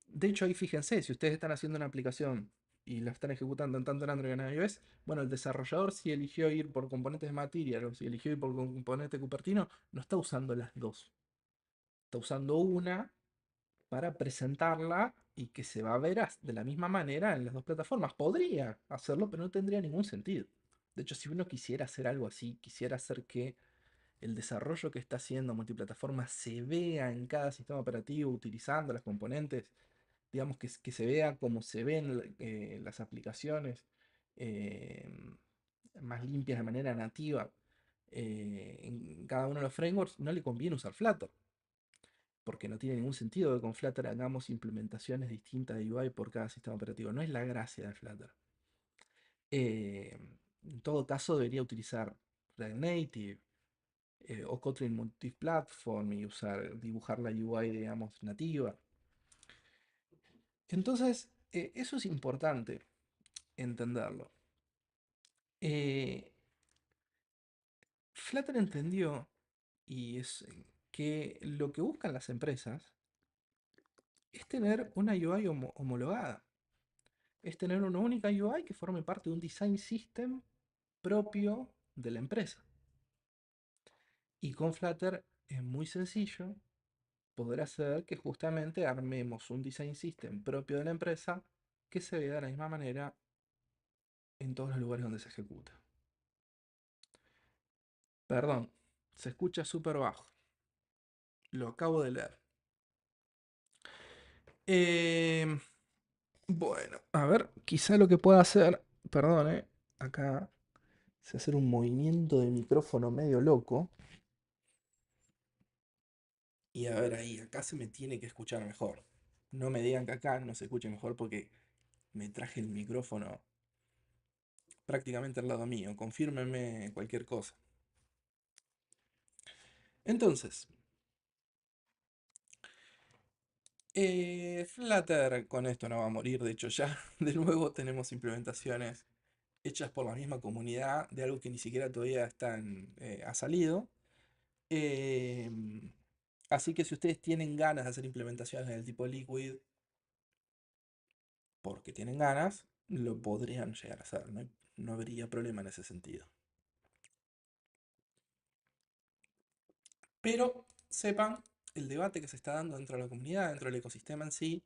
de hecho ahí fíjense, si ustedes están haciendo una aplicación y la están ejecutando tanto en Android como en iOS, bueno, el desarrollador si eligió ir por componentes de Material o si eligió ir por componente Cupertino, no está usando las dos. Está usando una para presentarla y que se va a ver de la misma manera en las dos plataformas. Podría hacerlo, pero no tendría ningún sentido. De hecho, si uno quisiera hacer algo así, quisiera hacer que el desarrollo que está haciendo multiplataforma se vea en cada sistema operativo utilizando las componentes, digamos que se vea como se ven las aplicaciones eh, más limpias de manera nativa en cada uno de los frameworks, no le conviene usar Flutter, porque no tiene ningún sentido que con Flutter hagamos implementaciones distintas de UI por cada sistema operativo. No es la gracia de Flutter. Eh, en todo caso, debería utilizar React Native o Kotlin Multiplatform y dibujar la UI, digamos, nativa. Entonces, eso es importante entenderlo. Eh, Flutter entendió y es que lo que buscan las empresas es tener una UI homologada. Es tener una única UI que forme parte de un design system propio de la empresa. Y con Flutter es muy sencillo poder hacer que justamente armemos un design system propio de la empresa que se vea de la misma manera en todos los lugares donde se ejecuta. Perdón, se escucha súper bajo. Lo acabo de leer. Em, bueno, a ver, quizá lo que pueda hacer, perdón, acá se hacer un movimiento de micrófono medio loco. Y a ver ahí, acá se me tiene que escuchar mejor. No me digan que acá no se escuche mejor porque me traje el micrófono prácticamente al lado mío. Confírmenme cualquier cosa. Entonces, Flutter con esto no va a morir. De hecho, ya de nuevo tenemos implementaciones hechas por la misma comunidad de algo que ni siquiera todavía ha salido. Eh, Así que si ustedes tienen ganas de hacer implementaciones del tipo Liquid, porque tienen ganas, lo podrían llegar a hacer. No habría problema en ese sentido. Pero sepan el debate que se está dando dentro de la comunidad, dentro del ecosistema en sí,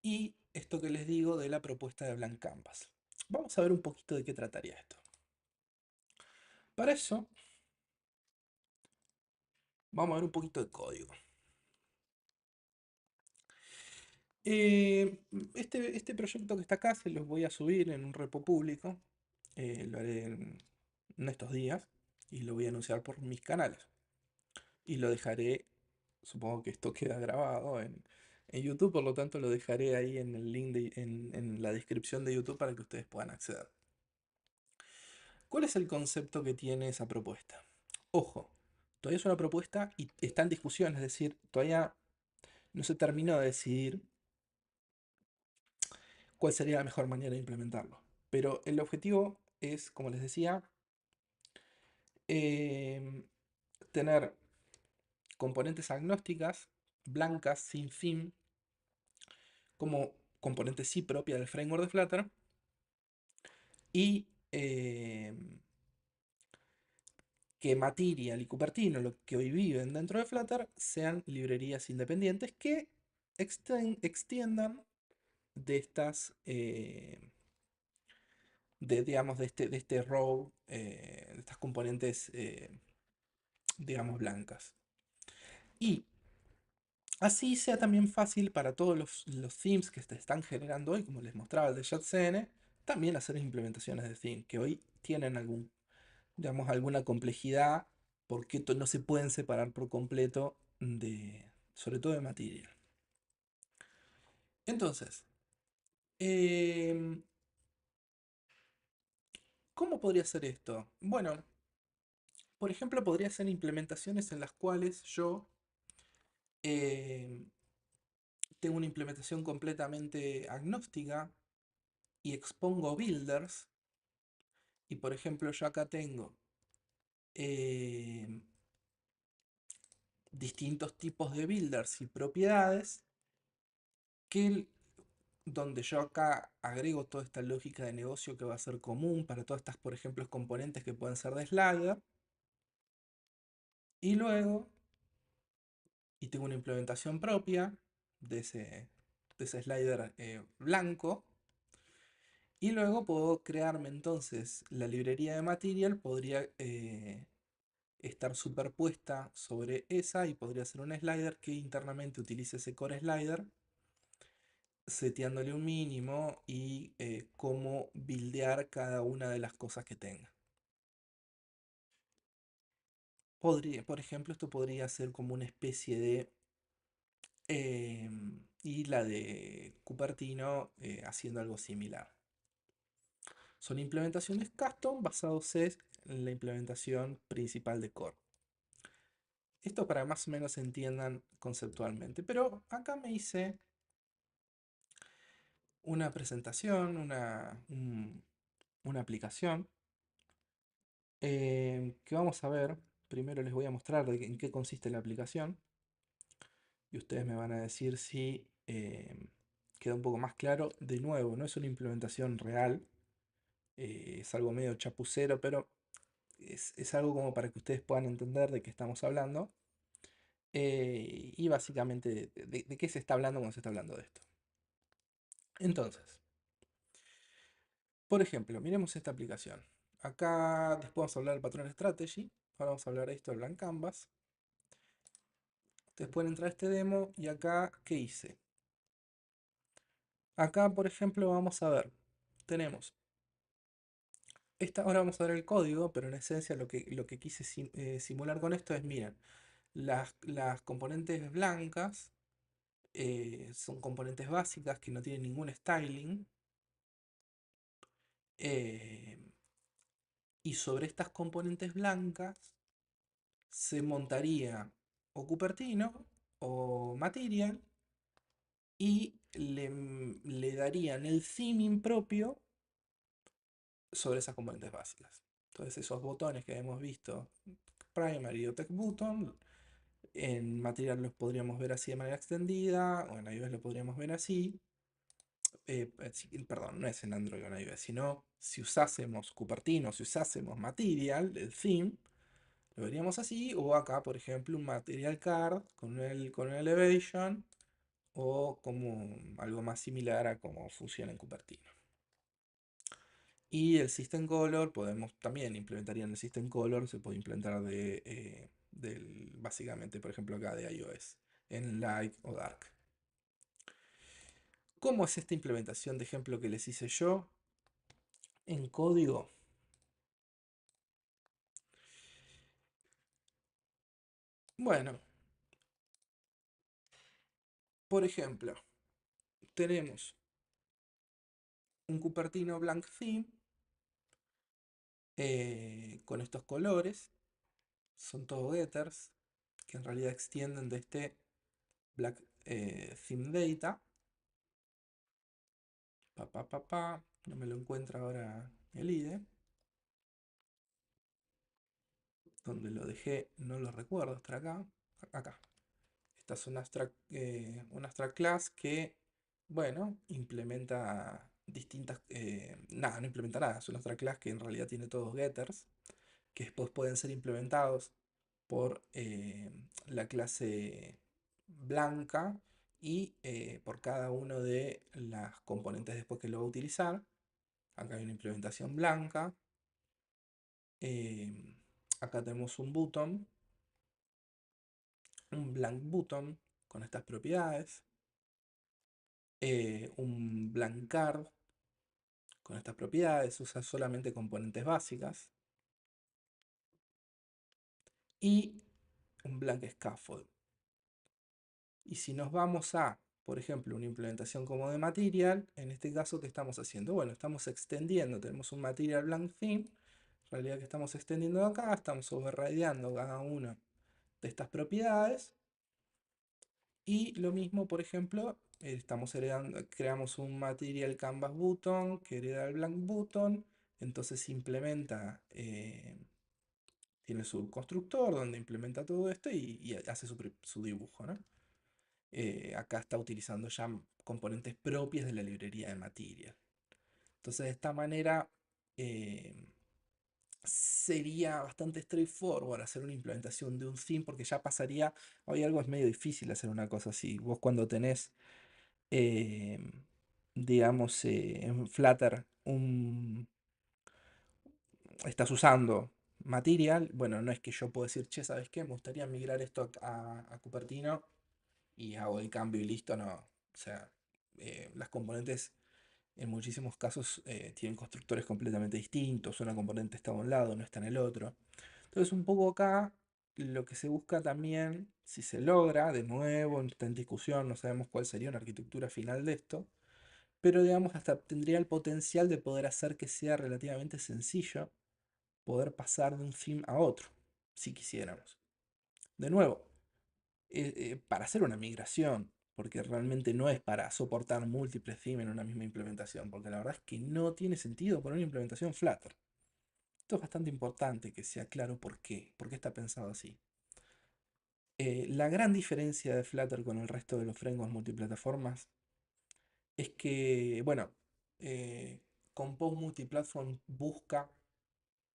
y esto que les digo de la propuesta de Blank Canvas. Vamos a ver un poquito de qué trataría esto. Para eso, vamos a ver un poquito de código. Este proyecto que está acá se los voy a subir en un repo público. Lo haré en estos días y lo voy a anunciar por mis canales. Y lo dejaré, supongo que esto queda grabado en YouTube, por lo tanto lo dejaré ahí en el link en la descripción de YouTube para que ustedes puedan acceder. ¿Cuál es el concepto que tiene esa propuesta? Ojo, todavía es una propuesta y está en discusión, es decir, todavía no se terminó de decidir cuál sería la mejor manera de implementarlo. Pero el objetivo es, como les decía, em, tener componentes agnósticas, blancas, sin fin, como componente sí propia del framework de Flutter, y que Material y Cupertino, lo que hoy viven dentro de Flutter, sean librerías independientes que extiendan de estas, digamos, de este row, de estas componentes, digamos, blancas. Y así sea también fácil para todos los themes que se están generando hoy, como les mostraba el de JetCN, también hacer implementaciones de theme, que hoy tienen digamos, alguna complejidad, porque no se pueden separar por completo sobre todo de Material. Entonces, em, ¿cómo podría ser esto? Bueno, por ejemplo, podría ser implementaciones en las cuales yo em, tengo una implementación completamente agnóstica y expongo builders. Y por ejemplo, yo acá tengo em, distintos tipos de builders y propiedades que donde yo acá agrego toda esta lógica de negocio que va a ser común para todas estas, por ejemplo, componentes que pueden ser de slider. Y luego, y tengo una implementación propia, de ese slider blanco. Y luego puedo crearme entonces la librería de Material, podría estar superpuesta sobre esa y podría ser un slider que internamente utilice ese core slider, seteándole un mínimo y cómo buildear cada una de las cosas que tenga. Por ejemplo, esto podría ser como una especie de isla de Cupertino haciendo algo similar. Son implementaciones custom basados en la implementación principal de core. Esto para más o menos se entiendan conceptualmente, pero acá me hice una presentación, una aplicación que vamos a ver. Primero les voy a mostrar en qué consiste la aplicación y ustedes me van a decir si queda un poco más claro. De nuevo, no es una implementación real, es algo medio chapucero, pero es algo como para que ustedes puedan entender de qué estamos hablando y básicamente de qué se está hablando cuando se está hablando de esto. Entonces, por ejemplo, miremos esta aplicación. Acá después vamos a hablar del patrón strategy. Ahora vamos a hablar de esto del blank canvas. Ustedes pueden entrar a este demo y acá, ¿qué hice? Acá, por ejemplo, vamos a ver. Tenemos. Ahora vamos a ver el código, pero en esencia lo que quise simular con esto es, miren, las componentes blancas son componentes básicas que no tienen ningún styling. eh, y sobre estas componentes blancas se montaría o Cupertino o Material y le darían el theming propio sobre esas componentes básicas. Entonces esos botones que hemos visto, Primary o Text Button, en Material los podríamos ver así de manera extendida, o en iOS lo podríamos ver así. Perdón, no es en Android o en iOS, sino si usásemos Cupertino, si usásemos Material, el theme, lo veríamos así, o acá, por ejemplo, un Material Card con el Elevation, o como algo más similar a cómo funciona en Cupertino. Y el System Color, podemos también implementaría en el System Color, se puede implementar básicamente, por ejemplo, acá de iOS, en Light o Dark. ¿Cómo es esta implementación de ejemplo que les hice yo? En código. Bueno, por ejemplo, tenemos un Cupertino Blank Theme con estos colores. Son todos getters que en realidad extienden de este Black Theme Data. No me lo encuentro ahora el IDE. Donde lo dejé, no lo recuerdo, estar acá. Acá. Esta es una abstract class que, bueno, implementa distintas... nada, no implementa nada. Es una abstract class que en realidad tiene todos getters, que después pueden ser implementados por la clase blanca y por cada uno de las componentes después que lo va a utilizar. Acá hay una implementación blanca. Acá tenemos un button, un blank button con estas propiedades, un blank card con estas propiedades, usa solamente componentes básicas, y un blank scaffold. Y si nos vamos a, por ejemplo, una implementación como de Material, en este caso, ¿qué estamos haciendo? Bueno, estamos extendiendo, tenemos un Material Blank Theme, en realidad que estamos extendiendo acá, estamos overrideando cada una de estas propiedades. Y lo mismo, por ejemplo, creamos un Material Canvas Button que hereda el Blank Button, entonces implementa, tiene su constructor donde implementa todo esto y hace su dibujo, ¿no? Acá está utilizando ya componentes propias de la librería de Material. Entonces de esta manera sería bastante straightforward hacer una implementación de un theme porque ya pasaría, hoy algo es medio difícil hacer una cosa así. Vos cuando tenés, eh, digamos, en Flutter estás usando Material, bueno, no es que yo puedo decir, che, ¿sabes qué? Me gustaría migrar esto a Cupertino y hago el cambio y listo, no. O sea, las componentes en muchísimos casos tienen constructores completamente distintos, una componente está a un lado, no está en el otro. Entonces un poco acá lo que se busca también, si se logra, de nuevo, está en discusión, no sabemos cuál sería una arquitectura final de esto, pero digamos hasta tendría el potencial de poder hacer que sea relativamente sencillo poder pasar de un theme a otro, si quisiéramos. De nuevo, para hacer una migración, porque realmente no es para soportar múltiples themes en una misma implementación, porque la verdad es que no tiene sentido poner una implementación Flutter. Esto es bastante importante que sea claro por qué está pensado así. La gran diferencia de Flutter con el resto de los frameworks multiplataformas es que, bueno, eh, Compose Multiplatform busca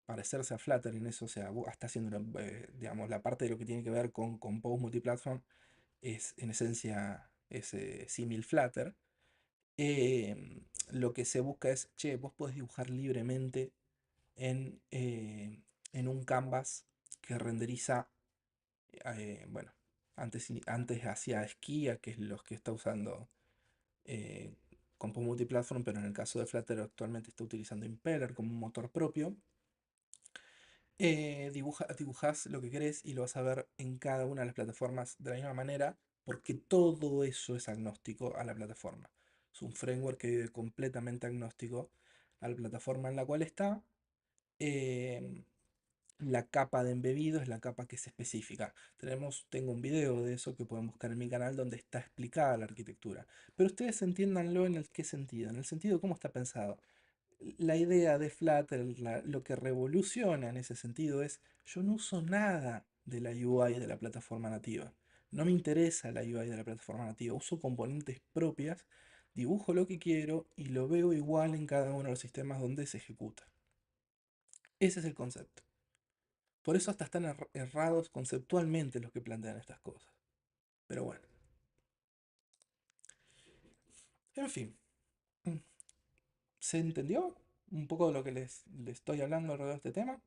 parecerse a Flutter en eso, o sea, está haciendo, digamos, la parte de lo que tiene que ver con Compose Multiplatform es en esencia es símil Flutter. Lo que se busca es, che, vos podés dibujar libremente en un canvas que renderiza, bueno, antes hacía Skia, que es los que está usando eh, Compo Multiplatform, pero en el caso de Flutter actualmente está utilizando Impeller como un motor propio. Dibujas lo que querés y lo vas a ver en cada una de las plataformas de la misma manera, porque todo eso es agnóstico a la plataforma. Es un framework que es completamente agnóstico a la plataforma en la cual está. em, la capa de embebido es la capa que es específica. Tengo un video de eso que pueden buscar en mi canal donde está explicada la arquitectura. Pero ustedes entiéndanlo en el qué sentido, en el sentido de cómo está pensado. La idea de Flutter, lo que revoluciona en ese sentido es, yo no uso nada de la UI de la plataforma nativa. No me interesa la UI de la plataforma nativa. Uso componentes propias, dibujo lo que quiero y lo veo igual en cada uno de los sistemas donde se ejecuta. Ese es el concepto. Por eso hasta están errados conceptualmente los que plantean estas cosas. Pero bueno, en fin, ¿se entendió un poco de lo que les estoy hablando alrededor de este tema?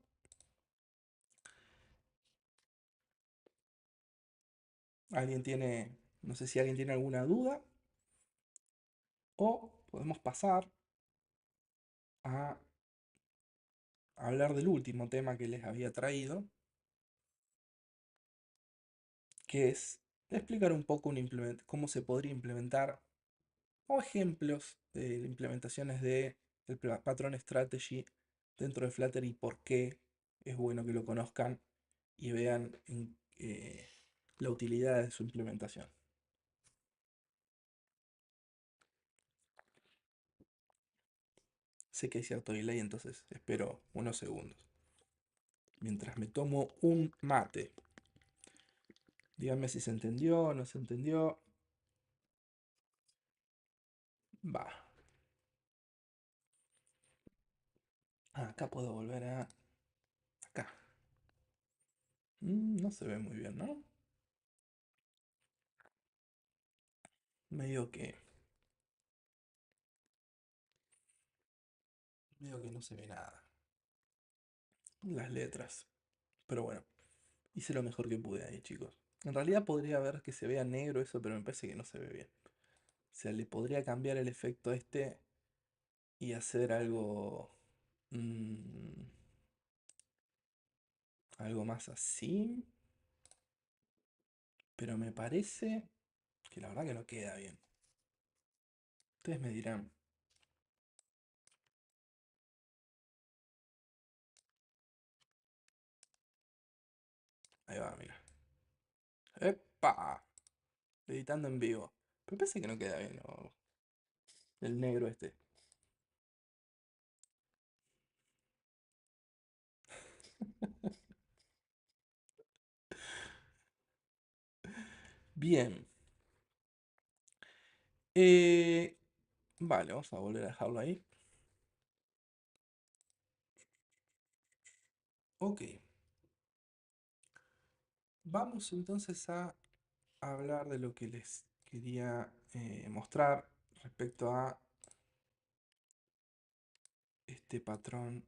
¿Alguien tiene, no sé si alguien tiene alguna duda? O podemos pasar a hablar del último tema que les había traído, que es explicar un poco cómo se podría implementar o ejemplos de implementaciones de el patrón strategy dentro de Flutter y por qué es bueno que lo conozcan y vean la utilidad de su implementación. Sé que hay cierto delay, entonces espero unos segundos. Mientras me tomo un mate. Díganme si se entendió o no se entendió. Va. Acá puedo volver a... Acá. No se ve muy bien, ¿no? Medio que... Medio que no se ve nada. Las letras. Pero bueno, hice lo mejor que pude ahí, chicos. En realidad podría ver que se vea negro eso, pero me parece que no se ve bien. O sea, le podría cambiar el efecto este y hacer algo... mm, algo más así. Pero me parece que la verdad que no queda bien. Ustedes me dirán. Ahí va, mira. ¡Epa! Editando en vivo. Pero parece que no queda bien, ¿no? El negro este. Bien. Eh, vale, vamos a volver a dejarlo ahí. Ok, vamos entonces a hablar de lo que les quería mostrar respecto a este patrón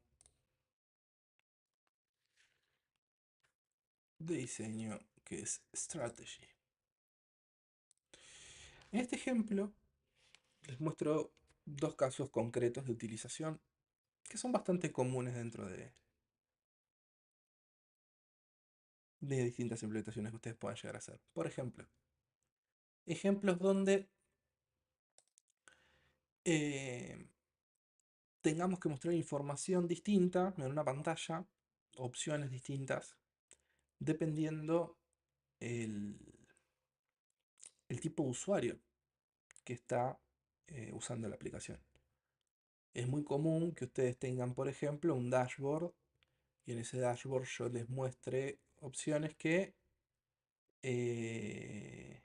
de diseño que es Strategy. En este ejemplo les muestro dos casos concretos de utilización que son bastante comunes dentro de distintas implementaciones que ustedes puedan llegar a hacer. Por ejemplo, ejemplos donde eh, tengamos que mostrar información distinta en una pantalla, opciones distintas, dependiendo el, el tipo de usuario que está usando la aplicación. Es muy común que ustedes tengan, por ejemplo, un dashboard y en ese dashboard yo les muestre opciones que eh,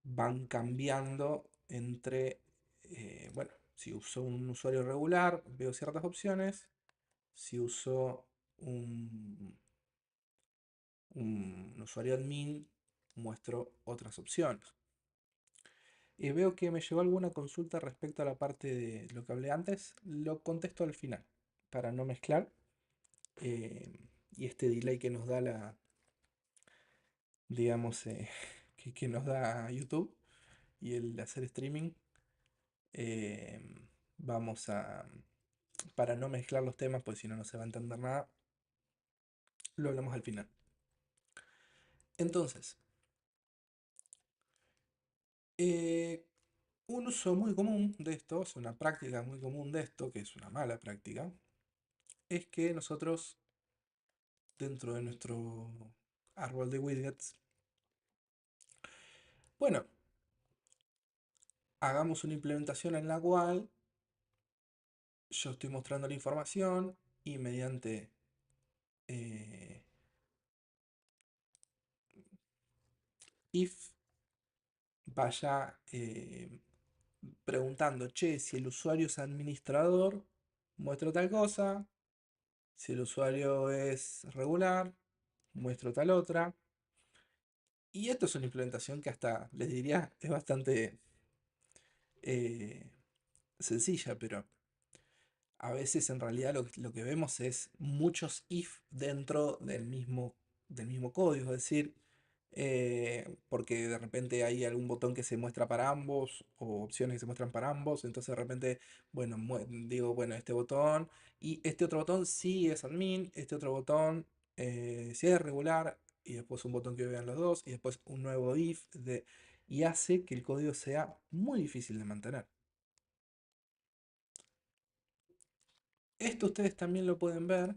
van cambiando entre, bueno, si uso un usuario regular, veo ciertas opciones. Si uso un usuario admin, muestro otras opciones. Y veo que me llegó alguna consulta respecto a la parte de lo que hablé antes. Lo contesto al final, para no mezclar. Y este delay que nos da digamos, que nos da YouTube y el hacer streaming, eh, vamos a, para no mezclar los temas, pues si no, no se va a entender nada, lo hablamos al final. Entonces, eh, un uso muy común de esto, es una práctica muy común de esto, que es una mala práctica, es que nosotros, dentro de nuestro árbol de widgets, bueno, hagamos una implementación en la cual yo estoy mostrando la información y mediante eh, if vaya preguntando, che, si el usuario es administrador, muestro tal cosa, si el usuario es regular, muestro tal otra. Y esto es una implementación que hasta les diría es bastante eh, sencilla, pero a veces en realidad lo que vemos es muchos if dentro del mismo código, es decir, porque de repente hay algún botón que se muestra para ambos o opciones que se muestran para ambos, entonces de repente, bueno, digo, bueno, este botón y este otro botón sí es admin, este otro botón sí es regular y después un botón que vean los dos y después un nuevo if y hace que el código sea muy difícil de mantener. Esto ustedes también lo pueden ver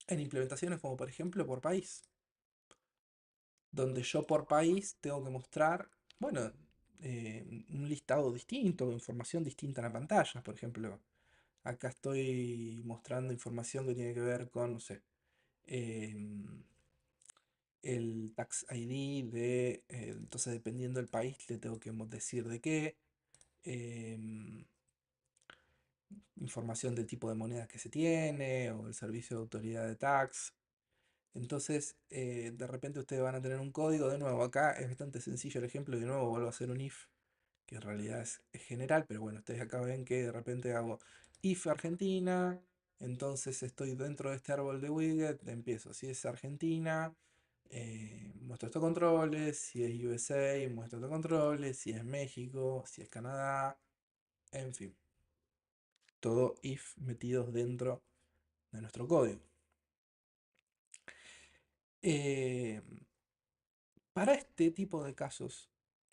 en implementaciones como por ejemplo por país, donde yo por país tengo que mostrar, bueno, un listado distinto, información distinta en la pantalla. Por ejemplo, acá estoy mostrando información que tiene que ver con, no sé, em, el tax ID entonces dependiendo del país le tengo que decir de qué, em, información del tipo de moneda que se tiene o el servicio de autoridad de tax. Entonces, de repente ustedes van a tener un código, de nuevo, acá es bastante sencillo el ejemplo, de nuevo vuelvo a hacer un if, que en realidad es general, pero bueno, ustedes acá ven que de repente hago if Argentina, entonces estoy dentro de este árbol de widget, empiezo, si es Argentina, muestro estos controles, si es USA, muestro estos controles, si es México, si es Canadá, en fin, todo if metidos dentro de nuestro código. Eh, Para este tipo de casos,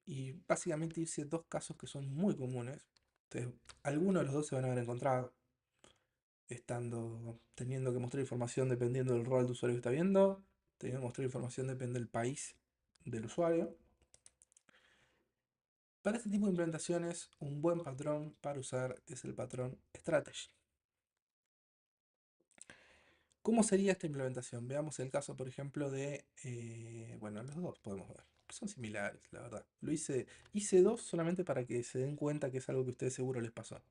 y básicamente hice dos casos que son muy comunes, ustedes, algunos de los dos se van a haber encontrado, teniendo que mostrar información dependiendo del rol de usuario que está viendo, teniendo que mostrar información depende del país del usuario. Para este tipo de implementaciones, un buen patrón para usar es el patrón Strategy. ¿Cómo sería esta implementación? Veamos el caso, por ejemplo, bueno, los dos podemos ver. Son similares, la verdad. Hice dos solamente para que se den cuenta que es algo que a ustedes seguro les pasó.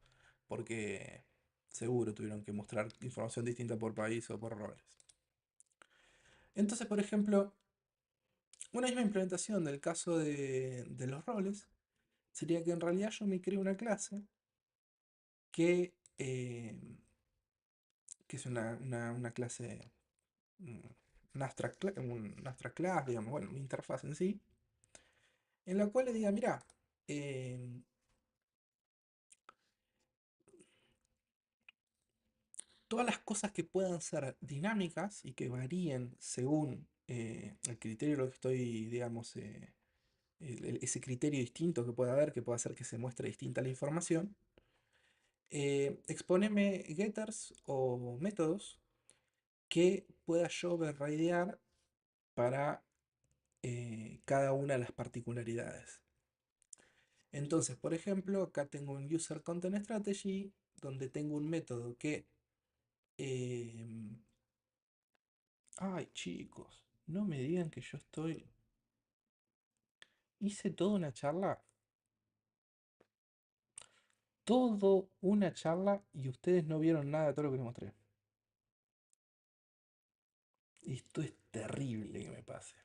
Porque Seguro tuvieron que mostrar información distinta por país o por roles. Entonces, por ejemplo, una misma implementación del caso de los roles sería que en realidad yo me creo una clase que, que es una clase, mm, un abstract class, digamos, bueno, una interfaz en sí, en la cual le diga, mira, todas las cosas que puedan ser dinámicas y que varíen según el criterio de lo que estoy, digamos, ese criterio distinto que pueda haber, que pueda hacer que se muestre distinta la información, exponeme getters o métodos que pueda yo overridear para cada una de las particularidades. Entonces, por ejemplo, acá tengo un User Content Strategy donde tengo un método que... ay, chicos, no me digan que yo estoy... Hice toda una charla, todo una charla y ustedes no vieron nada de todo lo que les mostré. Esto es terrible que me pase.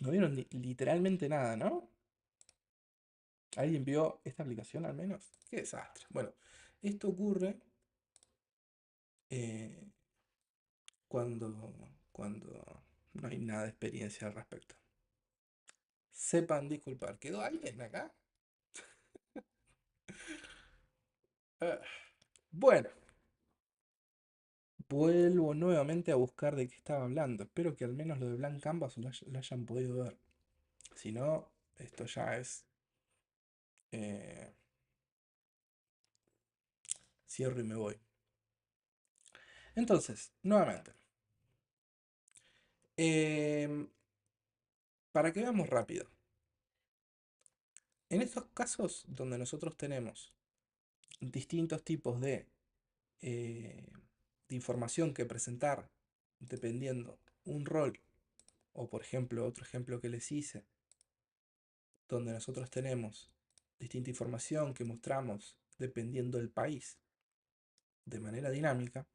No vieron literalmente nada, ¿no? ¿Alguien vio esta aplicación al menos? Qué desastre. Bueno, esto ocurre eh, cuando no hay nada de experiencia al respecto. Sepan disculpar. ¿Quedó alguien acá? Ah, bueno, vuelvo nuevamente a buscar de qué estaba hablando. Espero que al menos lo de Blank Canvas lo hayan podido ver. Si no, esto ya es... eh, cierro y me voy. Entonces, nuevamente. em, para que veamos rápido. En estos casos donde nosotros tenemos distintos tipos eh, de información que presentar dependiendo un rol, o por ejemplo, otro ejemplo que les hice, donde nosotros tenemos distinta información que mostramos dependiendo del país de manera dinámica,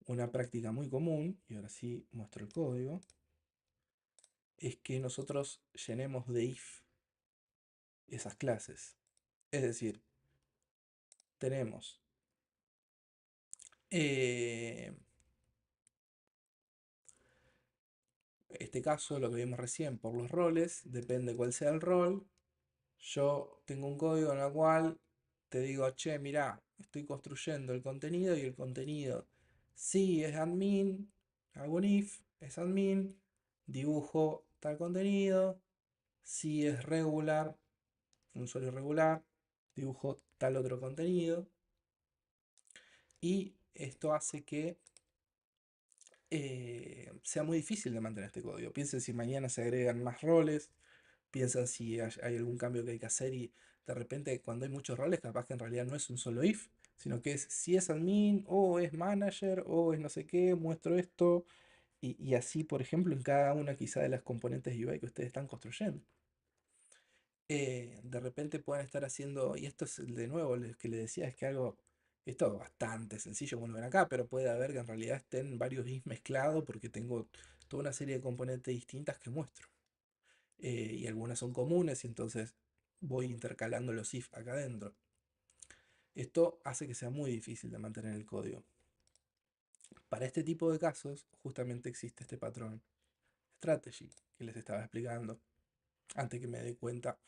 una práctica muy común, y ahora sí muestro el código, es que nosotros llenemos de if esas clases. Es decir, tenemos este caso, lo que vimos recién, por los roles, depende cuál sea el rol. Yo tengo un código en el cual te digo, che, mirá, estoy construyendo el contenido y el contenido, si es admin, hago un if, es admin, dibujo tal contenido, si es regular, un usuario regular, dibujo tal otro contenido. Y esto hace que sea muy difícil de mantener este código. Piensen si mañana se agregan más roles, piensan si hay algún cambio que hay que hacer y de repente cuando hay muchos roles capaz que en realidad no es un solo if, sino que es si es admin o es manager o es no sé qué, muestro esto y así por ejemplo en cada una quizá de las componentes UI que ustedes están construyendo. De repente pueden estar haciendo, y esto es de nuevo lo que les decía, es que algo, esto es bastante sencillo como lo ven acá, pero puede haber que en realidad estén varios ifs mezclados porque tengo toda una serie de componentes distintas que muestro. Y algunas son comunes y entonces voy intercalando los if acá adentro. Esto hace que sea muy difícil de mantener el código. Para este tipo de casos, justamente existe este patrón strategy que les estaba explicando antes que me dé cuenta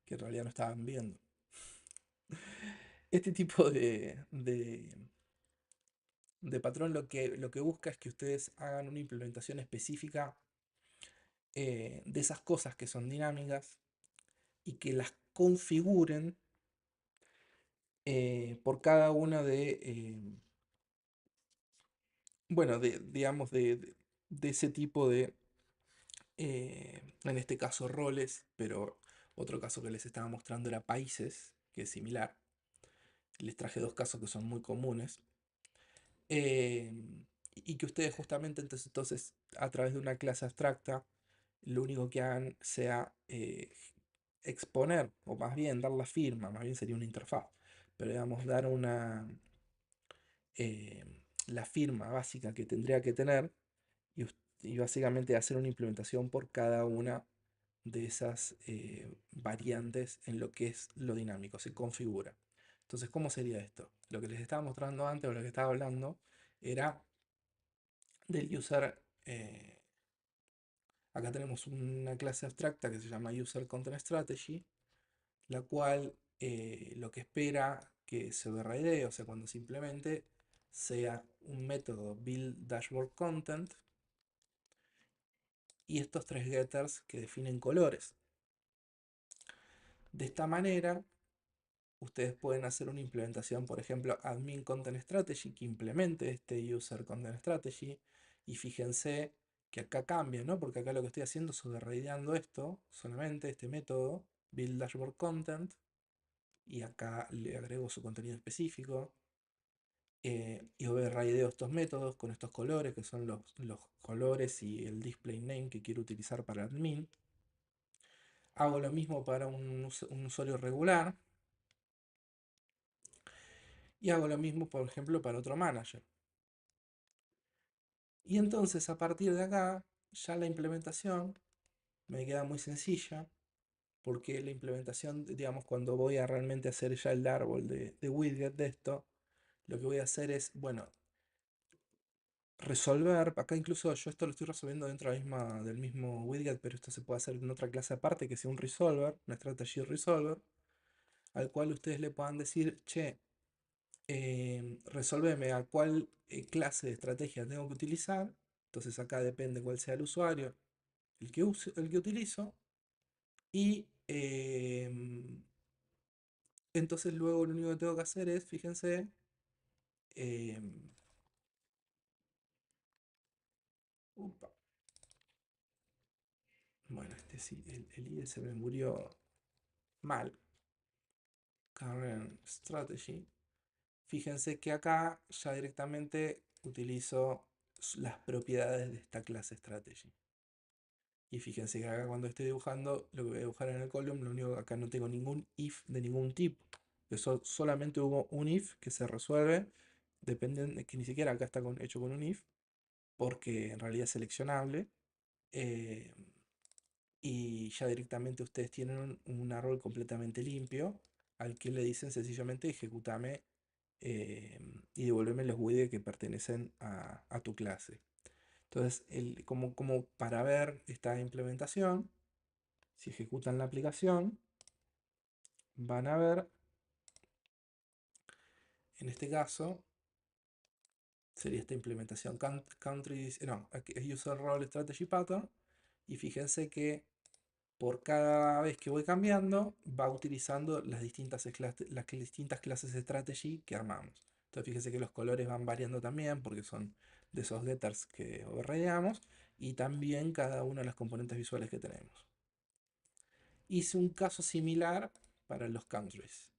que en realidad no estaban viendo. Este tipo de patrón lo que busca es que ustedes hagan una implementación específica de esas cosas que son dinámicas y que las configuren por cada una bueno, digamos, de ese tipo en este caso roles, pero otro caso que les estaba mostrando era países, que es similar. Les traje dos casos que son muy comunes. eh, y que ustedes justamente entonces a través de una clase abstracta, lo único que hagan sea exponer, o más bien dar la firma, más bien sería una interfaz, pero digamos, dar eh, la firma básica que tendría que tener y básicamente hacer una implementación por cada una de esas variantes en lo que es lo dinámico, se configura. Entonces, ¿cómo sería esto? Lo que les estaba mostrando antes o lo que estaba hablando era del user. Acá tenemos una clase abstracta que se llama User Content Strategy, la cual lo que espera que se override, o sea, cuando se implemente, sea un método build dashboard content y estos tres getters que definen colores. De esta manera, ustedes pueden hacer una implementación, por ejemplo, admin content strategy, que implemente este user content strategy. Y fíjense que acá cambia, ¿no? Porque acá lo que estoy haciendo es overrideando esto, solamente este método, build dashboard content, y acá le agrego su contenido específico. Y overrideo estos métodos con estos colores, que son los colores y el display name que quiero utilizar para admin. Hago lo mismo para un usuario regular. Y hago lo mismo, por ejemplo, para otro manager. Y entonces a partir de acá, ya la implementación me queda muy sencilla, porque la implementación, digamos, cuando voy a realmente hacer ya el árbol de widget de esto, lo que voy a hacer es, bueno, resolver, acá incluso yo esto lo estoy resolviendo dentro del mismo widget, pero esto se puede hacer en otra clase aparte que sea un resolver, una strategy resolver, al cual ustedes le puedan decir, che, resolveme a cuál clase de estrategia tengo que utilizar. Entonces acá depende cuál sea el usuario, el que utilizo. Y entonces luego lo único que tengo que hacer es, fíjense, em, upa, bueno, este sí, el IDE se me murió mal. Current Strategy. Fíjense que acá ya directamente utilizo las propiedades de esta clase Strategy. Y fíjense que acá cuando estoy dibujando, lo que voy a dibujar en el column, lo único que acá no tengo ningún if de ningún tipo. Eso solamente hubo un if que se resuelve, dependiendo, que ni siquiera acá está hecho con un if, porque en realidad es seleccionable. eh, y ya directamente ustedes tienen un árbol completamente limpio, al que le dicen sencillamente ejecutame eh, y devuélveme los widgets que pertenecen a tu clase. Entonces, como para ver esta implementación, si ejecutan la aplicación, van a ver, en este caso, sería esta implementación countries, no, aquí es user role strategy pattern, y fíjense que por cada vez que voy cambiando, va utilizando las distintas clases de strategy que armamos. Entonces fíjense que los colores van variando también, porque son de esos getters que overrideamos, y también cada una de las componentes visuales que tenemos. Hice un caso similar para los countries.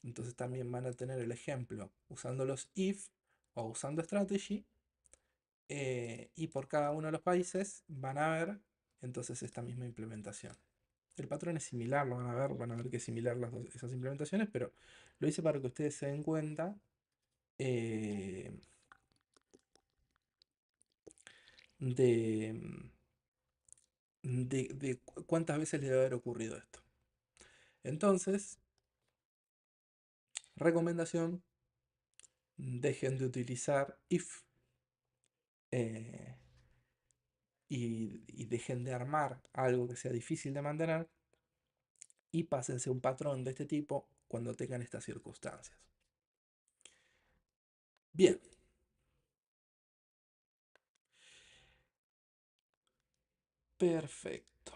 Entonces también van a tener el ejemplo usando los if o usando strategy. Y por cada uno de los países van a ver entonces esta misma implementación. El patrón es similar, lo van a ver que es similar esas implementaciones, pero lo hice para que ustedes se den cuenta eh, de, de cuántas veces les debe haber ocurrido esto. Entonces, recomendación, dejen de utilizar if eh, y dejen de armar algo que sea difícil de mantener y pásense un patrón de este tipo cuando tengan estas circunstancias. Bien, perfecto.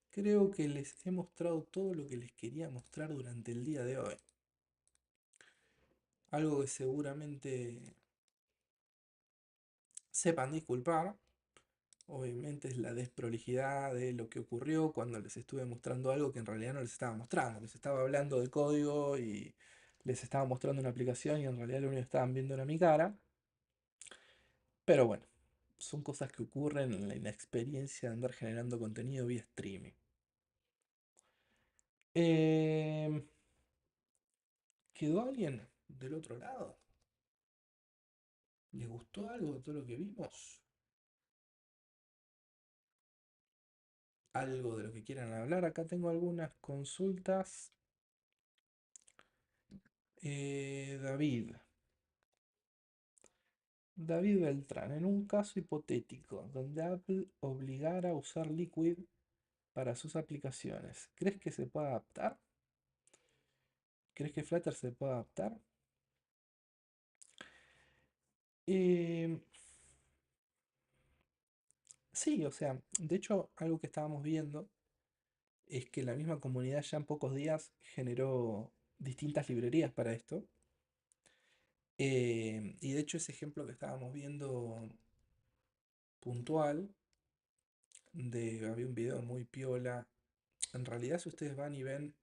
Creo que les he mostrado todo lo que les quería mostrar durante el día de hoy. Algo que seguramente sepan disculpar. Obviamente es la desprolijidad de lo que ocurrió cuando les estuve mostrando algo que en realidad no les estaba mostrando. Les estaba hablando de código y les estaba mostrando una aplicación y en realidad lo único que estaban viendo era mi cara. Pero bueno, son cosas que ocurren en la inexperiencia de andar generando contenido vía streaming. Em, ¿Quedó alguien del otro lado? ¿Les gustó algo de todo lo que vimos? ¿Algo de lo que quieran hablar? Acá tengo algunas consultas. David. David Beltrán, en un caso hipotético donde Apple obligara a usar Liquid para sus aplicaciones, ¿crees que se puede adaptar? ¿Crees que Flutter se puede adaptar? Eh, sí, o sea, de hecho, algo que estábamos viendo es que la misma comunidad ya en pocos días generó distintas librerías para esto. Y de hecho, ese ejemplo que estábamos viendo puntual, había un video muy piola. En realidad, si ustedes van y ven,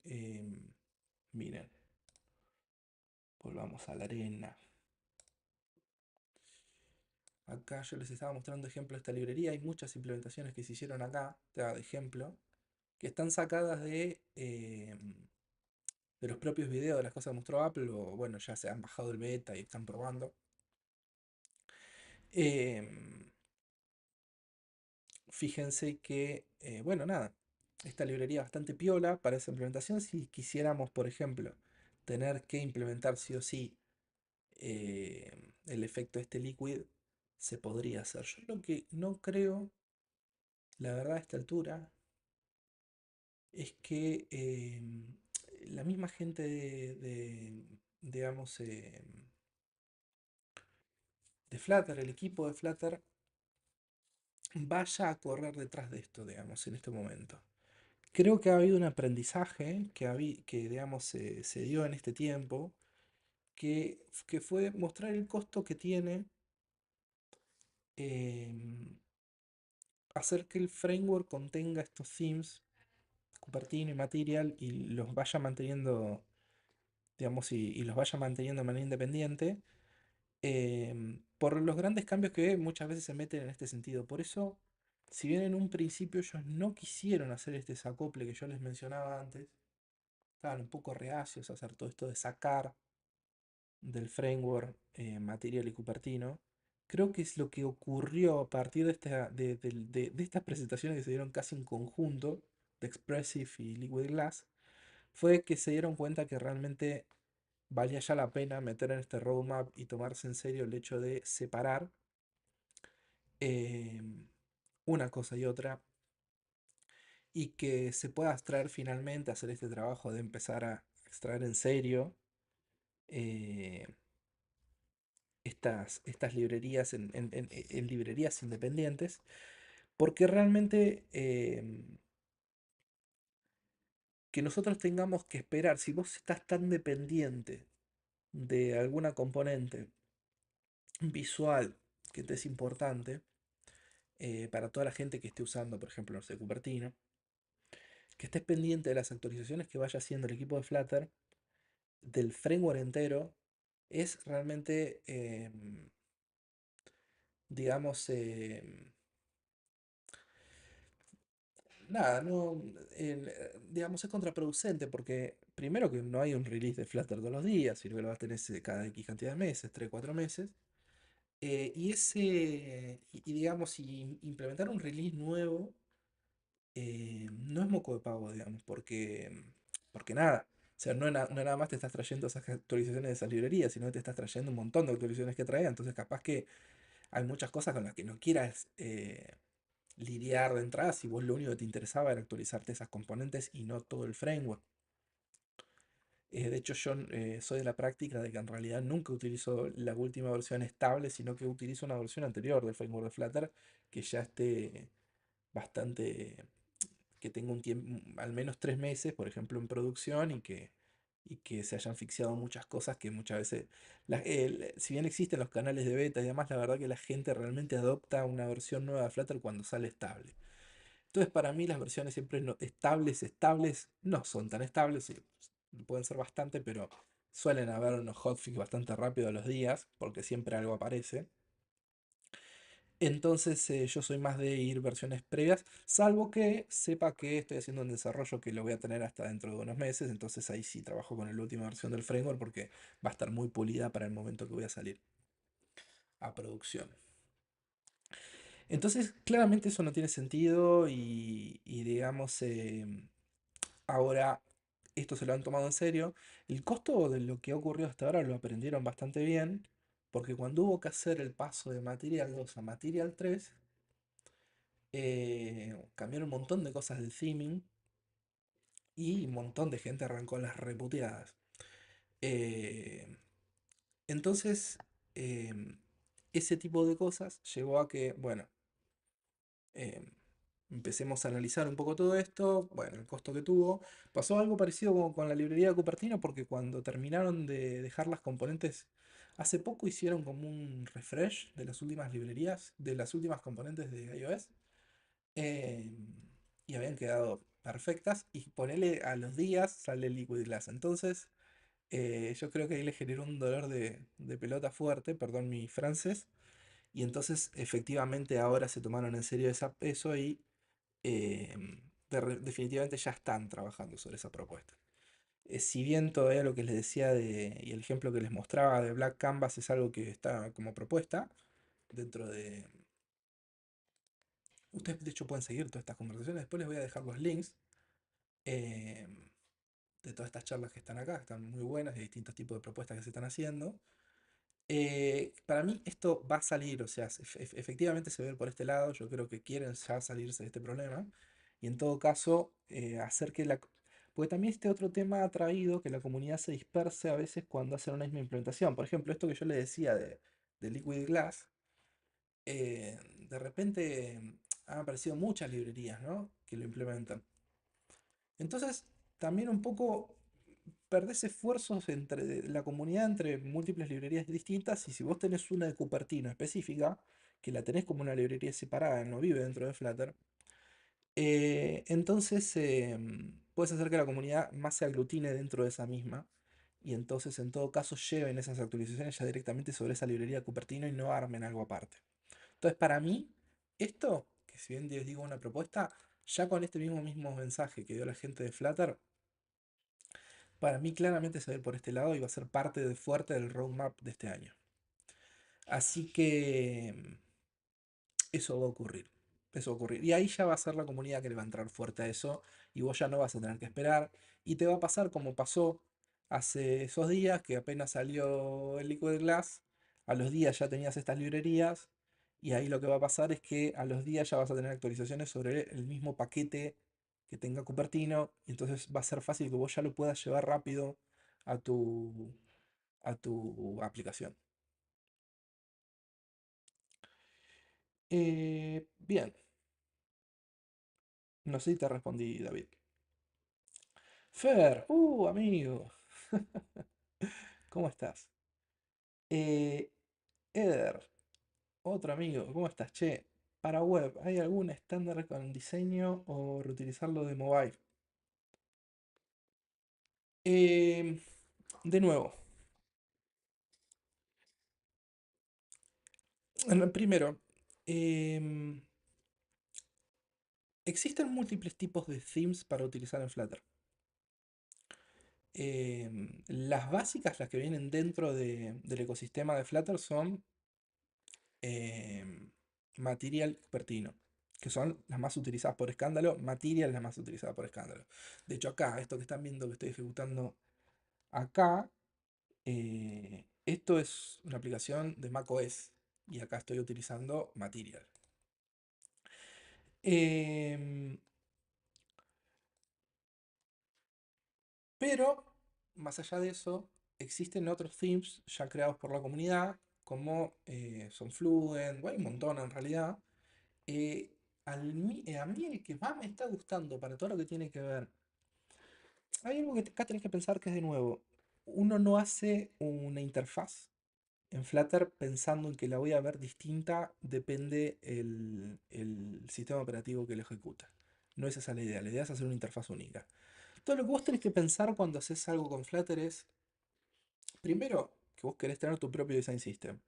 miren, volvamos a la arena. Acá yo les estaba mostrando ejemplo de esta librería. Hay muchas implementaciones que se hicieron acá, de ejemplo, que están sacadas de los propios videos de las cosas que mostró Apple, o bueno, ya se han bajado el beta y están probando. Em, Fíjense que, bueno, nada, esta librería bastante piola para esa implementación. Si quisiéramos, por ejemplo, tener que implementar sí o sí el efecto de este liquid, se podría hacer. Yo lo que no creo, la verdad, a esta altura, es que la misma gente digamos, de Flutter, el equipo de Flutter, vaya a correr detrás de esto, digamos, en este momento. Creo que ha habido un aprendizaje que digamos, se dio en este tiempo, que fue mostrar el costo que tiene em, hacer que el framework contenga estos themes, Cupertino y Material, y los vaya manteniendo, digamos, y los vaya manteniendo de manera independiente, por los grandes cambios que muchas veces se meten en este sentido. Por eso, si bien en un principio ellos no quisieron hacer este desacople que yo les mencionaba antes, estaban un poco reacios a hacer todo esto de sacar del framework Material y Cupertino. Creo que es lo que ocurrió a partir de estas presentaciones que se dieron casi en conjunto, de Expressive y Liquid Glass, fue que se dieron cuenta que realmente valía ya la pena meter en este roadmap y tomarse en serio el hecho de separar eh, una cosa y otra, y que se pueda extraer finalmente, hacer este trabajo de empezar a extraer en serio eh, estas librerías en librerías independientes, porque realmente que nosotros tengamos que esperar, si vos estás tan dependiente de alguna componente visual que te es importante, para toda la gente que esté usando, por ejemplo, no sé, Cupertino, que estés pendiente de las actualizaciones que vaya haciendo el equipo de Flutter, del framework entero, es realmente, digamos, nada, no, digamos, es contraproducente porque primero que no hay un release de Flutter todos los días, sino que lo vas a tener cada X cantidad de meses, 3 4 meses. Y digamos, y implementar un release nuevo no es moco de pavo, digamos, porque nada, o sea, no nada más te estás trayendo esas actualizaciones de esas librerías, sino que te estás trayendo un montón de actualizaciones que trae, entonces capaz que hay muchas cosas con las que no quieras lidiar de entrada si vos lo único que te interesaba era actualizarte esas componentes y no todo el framework. De hecho, yo soy de la práctica de que en realidad nunca utilizo la última versión estable, sino que utilizo una versión anterior del framework de Flutter que ya esté bastante, que tenga un tiempo, al menos 3 meses, por ejemplo, en producción y que se hayan fixeado muchas cosas que muchas veces, si bien existen los canales de beta y demás, la verdad que la gente realmente adopta una versión nueva de Flutter cuando sale estable. Entonces, para mí las versiones siempre estables, no son tan estables, sí, pueden ser bastante, pero suelen haber unos hotfix bastante rápido a los días, porque siempre algo aparece. Entonces yo soy más de ir versiones previas, salvo que sepa que estoy haciendo un desarrollo que lo voy a tener hasta dentro de unos meses, entonces ahí sí trabajo con la última versión del framework porque va a estar muy pulida para el momento que voy a salir a producción. Entonces claramente eso no tiene sentido y digamos, ahora esto se lo han tomado en serio. El costo de lo que ha ocurrido hasta ahora lo aprendieron bastante bien, porque cuando hubo que hacer el paso de Material 2 a Material 3, cambiaron un montón de cosas del theming y un montón de gente arrancó las reputeadas. Eh, entonces, em, ese tipo de cosas llevó a que, bueno, em, empecemos a analizar un poco todo esto, bueno, el costo que tuvo. Pasó algo parecido como con la librería de Cupertino, porque cuando terminaron de dejar las componentes, hace poco hicieron como un refresh de las últimas librerías, de las últimas componentes de iOS. eh, y habían quedado perfectas. Y ponele a los días sale Liquid Glass. Entonces, yo creo que ahí le generó un dolor de pelota fuerte, perdón mi francés. Y entonces, efectivamente, ahora se tomaron en serio eso y eh, definitivamente ya están trabajando sobre esa propuesta. Si bien todavía lo que les decía y el ejemplo que les mostraba de Black Canvas es algo que está como propuesta dentro de... Ustedes de hecho pueden seguir todas estas conversaciones, después les voy a dejar los links eh, de todas estas charlas que están acá, que están muy buenas, de distintos tipos de propuestas que se están haciendo. Para mí esto va a salir, o sea, efectivamente se ve por este lado, yo creo que quieren ya salirse de este problema, y en todo caso, hacer que la... Porque también este otro tema ha traído que la comunidad se disperse a veces cuando hacen una misma implementación. Por ejemplo, esto que yo le decía de Liquid Glass, de repente han aparecido muchas librerías, ¿no? Que lo implementan. Entonces, también un poco perdés esfuerzos entre la comunidad, entre múltiples librerías distintas, y si vos tenés una de Cupertino específica, que la tenés como una librería separada, no vive dentro de Flutter, entonces puedes hacer que la comunidad más se aglutine dentro de esa misma, y entonces en todo caso lleven esas actualizaciones ya directamente sobre esa librería Cupertino y no armen algo aparte. Entonces para mí, esto, que si bien les digo una propuesta, ya con este mismo mensaje que dio la gente de Flutter, para mí claramente se ve por este lado y va a ser parte de fuerte del roadmap de este año. Así que eso va a ocurrir. Eso va a ocurrir. Y ahí ya va a ser la comunidad que le va a entrar fuerte a eso. Y vos ya no vas a tener que esperar. Y te va a pasar como pasó hace esos días, que apenas salió el Liquid Glass. A los días ya tenías estas librerías. Y ahí lo que va a pasar es que a los días ya vas a tener actualizaciones sobre el mismo paquete que tenga Cupertino. Y entonces va a ser fácil que vos ya lo puedas llevar rápido a tu aplicación. Bien, no sé si te respondí, David. Fer, amigo, ¿cómo estás? Eh, Eder, otro amigo, ¿cómo estás? Che, para web, ¿hay algún estándar con diseño o reutilizarlo de mobile? Eh, de nuevo, primero, em, existen múltiples tipos de themes para utilizar en Flutter. Las básicas, las que vienen dentro del ecosistema de Flutter son em, Material Cupertino, que son las más utilizadas por escándalo. Material es la más utilizada por escándalo. De hecho, acá, esto que están viendo que estoy ejecutando acá, esto es una aplicación de macOS y acá estoy utilizando Material. Em, pero, más allá de eso, existen otros themes ya creados por la comunidad, como son Fluent, hay un montón en realidad. Eh, a mí el que más me está gustando para todo lo que tiene que ver. Hay algo que acá tenés que pensar que es de nuevo. Uno no hace una interfaz en Flutter pensando en que la voy a ver distinta, depende el sistema operativo que lo ejecuta. No es esa la idea, la idea es hacer una interfaz única. Todo lo que vos tenés que pensar cuando haces algo con Flutter es, primero, que vos querés tener tu propio design system.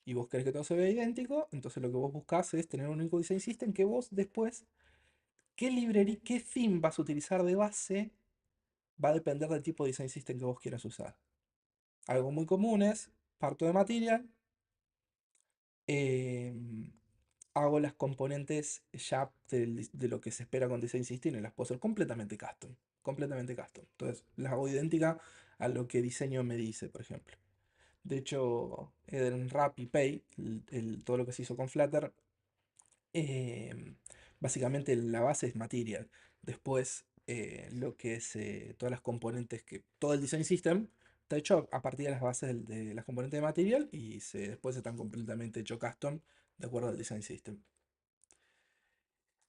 y vos querés que todo se vea idéntico, entonces lo que vos buscás es tener un único design system que vos después, qué librería, qué theme vas a utilizar de base, va a depender del tipo de design system que vos quieras usar. Algo muy común es, parto de Material, em, hago las componentes ya de lo que se espera con Design System y las puedo hacer completamente custom. Completamente custom. Entonces, las hago idénticas a lo que diseño me dice, por ejemplo. De hecho, en RappiPay, todo lo que se hizo con Flutter, em, básicamente la base es Material. Después, lo que es todas las componentes todo el Design System está hecho a partir de las bases de las componentes de Material y después están completamente hecho custom de acuerdo al Design System.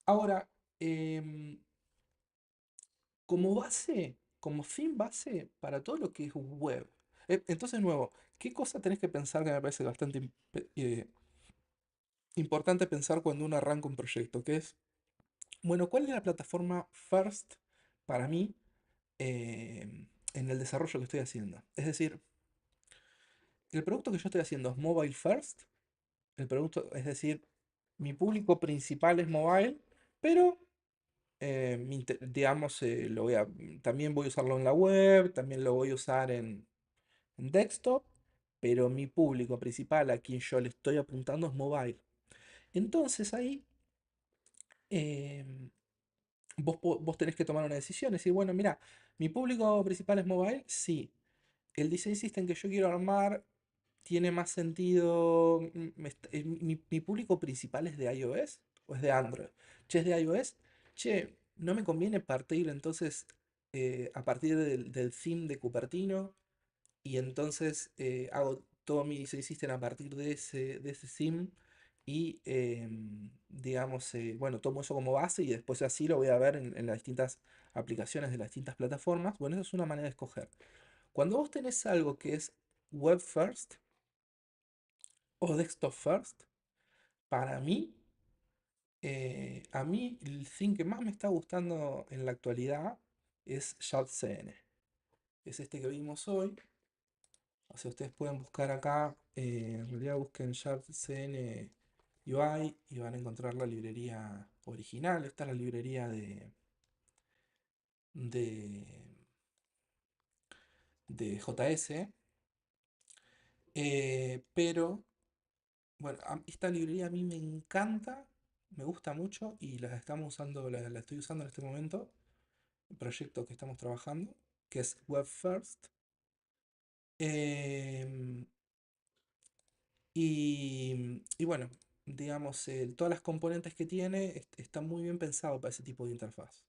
Ahora, em, como base, como fin base para todo lo que es web. Entonces, de nuevo, ¿qué cosa tenés que pensar que me parece bastante importante pensar cuando uno arranca un proyecto? Que es, bueno, ¿cuál es la plataforma first para mí en el desarrollo que estoy haciendo? Es decir, el producto que yo estoy haciendo es mobile first. El producto, es decir, mi público principal es mobile, pero digamos, también voy a usarlo en la web, también lo voy a usar en desktop, pero mi público principal a quien yo le estoy apuntando es mobile. Entonces ahí em, vos tenés que tomar una decisión, es decir, bueno, mira, mi público principal es mobile, sí. El design system que yo quiero armar tiene más sentido. Mi público principal es de iOS o es de Android. Che, es de iOS. Che, no me conviene partir entonces a partir del theme de Cupertino y entonces hago todo mi design system a partir de ese theme y digamos, bueno, tomo eso como base y después así lo voy a ver en las distintas aplicaciones de las distintas plataformas. Bueno, eso es una manera de escoger. Cuando vos tenés algo que es web first o desktop first, para mí, a mí el thing que más me está gustando en la actualidad es JCN. Es este que vimos hoy. O sea, ustedes pueden buscar acá, en realidad busquen JCN UI y van a encontrar la librería original. Esta es la librería de, de JS. Pero bueno, esta librería a mí me encanta, me gusta mucho y la estoy usando en este momento, el proyecto que estamos trabajando, que es Web First. Em, y bueno, digamos, todas las componentes que tiene están muy bien pensados para ese tipo de interfaz.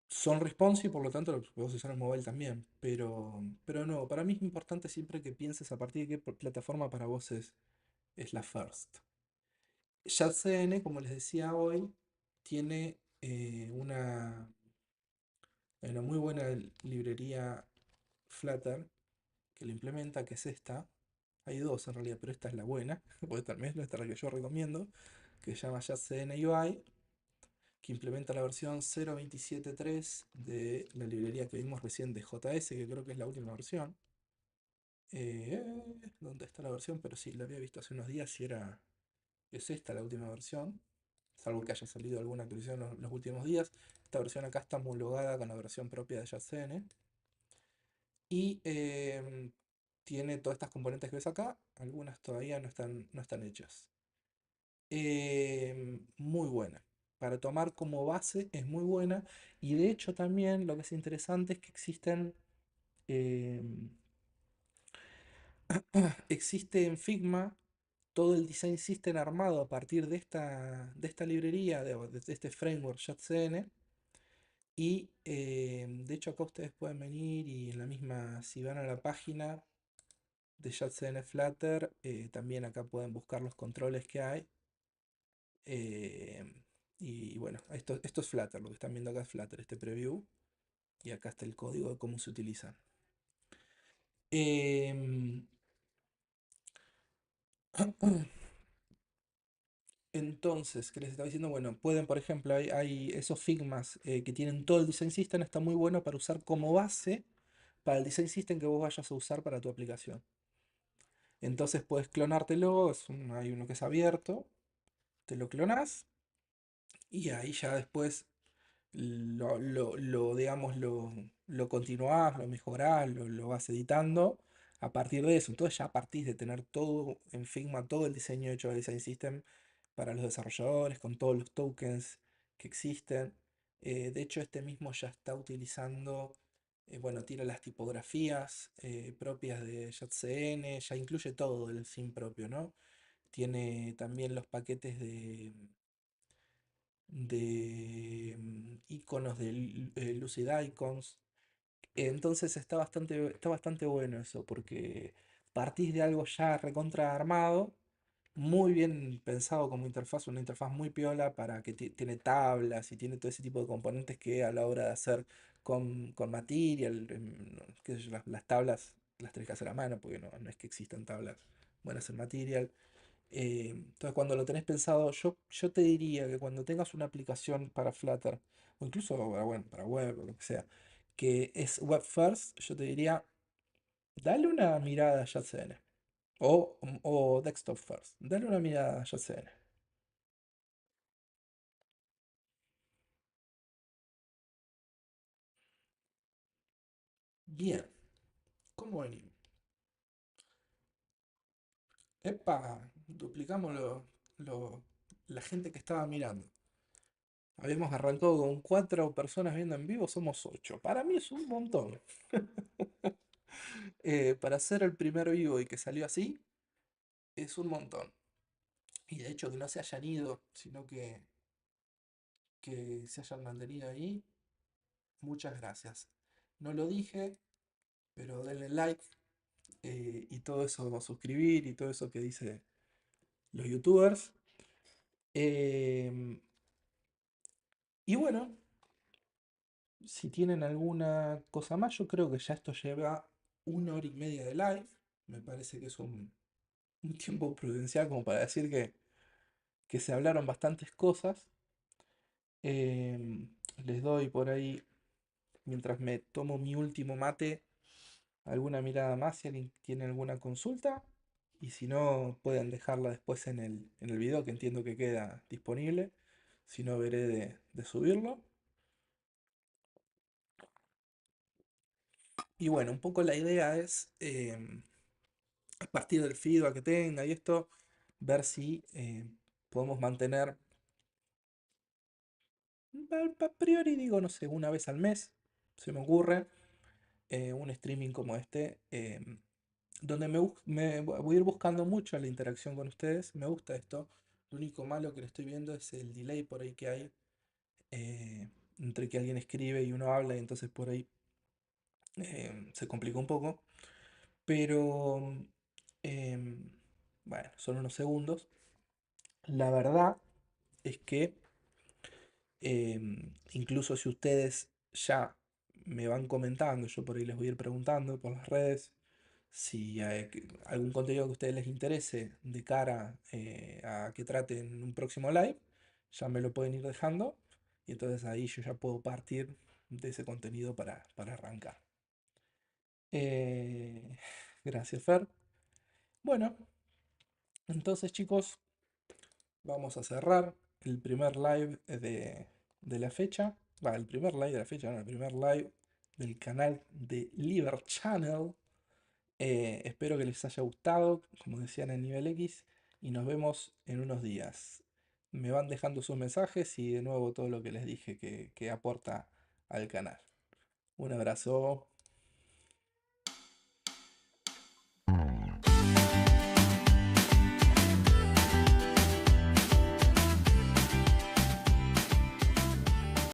Son responsive, por lo tanto lo podemos usar en mobile también, pero no, para mí es importante siempre que pienses a partir de qué plataforma para vos es la first. JCN, como les decía hoy, tiene una muy buena librería Flutter que lo implementa, que es esta. Hay dos en realidad, pero esta es la buena, porque también es nuestra la que yo recomiendo, que se llama JCN UI, que implementa la versión 0.27.3 de la librería que vimos recién de JS, que creo que es la última versión. Eh, ¿Dónde está la versión? Pero sí, la había visto hace unos días y es esta la última versión. Salvo que haya salido alguna actualización en los últimos días. Esta versión acá está homologada con la versión propia de JCN. Y tiene todas estas componentes que ves acá. Algunas todavía no están hechas. Muy buena. Para tomar como base es muy buena. Y de hecho también lo que es interesante es que em, existe en Figma todo el design system armado a partir de esta librería, de este framework JCN. Y de hecho acá ustedes pueden venir y en la misma, si van a la página de JCN Flutter, también acá pueden buscar los controles que hay. eh, y bueno, esto es Flutter, lo que están viendo acá es Flutter, este preview. Y acá está el código de cómo se utilizan. Em, Entonces, ¿qué les estaba diciendo? Bueno, pueden, por ejemplo, hay esos Figmas que tienen todo el Design System, está muy bueno para usar como base para el Design System que vos vayas a usar para tu aplicación. Entonces puedes clonártelo, hay uno que es abierto, te lo clonás y ahí ya después digamos, lo continuás, lo mejorás, lo vas editando a partir de eso. Entonces ya partís de tener todo en Figma, todo el diseño hecho de Design System para los desarrolladores, con todos los tokens que existen. De hecho, este mismo ya está utilizando, bueno, tiene las tipografías propias de JCN, ya incluye todo el sim propio, ¿no? Tiene también los paquetes de iconos de Lucid Icons. Entonces está bastante bueno eso, porque partís de algo ya recontra armado, muy bien pensado como interfaz, una interfaz muy piola para que tiene tablas y tiene todo ese tipo de componentes que a la hora de hacer con Material, qué sé yo, las tablas las tenés que hacer a mano, porque no es que existan tablas buenas en Material. Entonces, cuando lo tenés pensado, yo te diría que cuando tengas una aplicación para Flutter, o incluso bueno, para web o lo que sea, que es web first, yo te diría, dale una mirada a JCN. O desktop first, dale una mirada a JCN. Bien, ¿cómo venimos? Epa, duplicamos la gente que estaba mirando. Habíamos arrancado con 4 personas viendo en vivo, somos 8. Para mí es un montón. Para hacer el primer vivo y que salió así, es un montón. Y de hecho que no se hayan ido, sino que se hayan mantenido ahí, muchas gracias. No lo dije, pero denle like y todo eso, suscribir y todo eso que dice los youtubers. Em, y bueno, si tienen alguna cosa más, yo creo que ya esto lleva 1 hora y media de live. Me parece que es un tiempo prudencial como para decir que se hablaron bastantes cosas. Em, Les doy por ahí, mientras me tomo mi último mate, alguna mirada más si alguien tiene alguna consulta. Y si no, pueden dejarla después en el video que entiendo que queda disponible. Si no, veré de subirlo. Y bueno, un poco la idea es, a partir del feedback que tenga y esto, ver si podemos mantener, a priori digo, no sé, una vez al mes, se me ocurre, un streaming como este, donde voy a ir buscando mucho la interacción con ustedes. Me gusta esto. Lo único malo que le estoy viendo es el delay por ahí que hay entre que alguien escribe y uno habla, y entonces por ahí se complica un poco. Pero, em, bueno, son unos segundos. La verdad es que incluso si ustedes ya me van comentando, yo por ahí les voy a ir preguntando por las redes si hay algún contenido que a ustedes les interese de cara a que traten un próximo live, ya me lo pueden ir dejando y entonces ahí yo ya puedo partir de ese contenido para arrancar. Eh, gracias, Fer. Bueno, entonces chicos, vamos a cerrar el primer live de la fecha. Va, el primer live de la fecha, no, el primer live del canal de Liver Channel. Espero que les haya gustado, como decían en nivel X, y nos vemos en unos días. Me van dejando sus mensajes y de nuevo todo lo que les dije que aporta al canal. Un abrazo.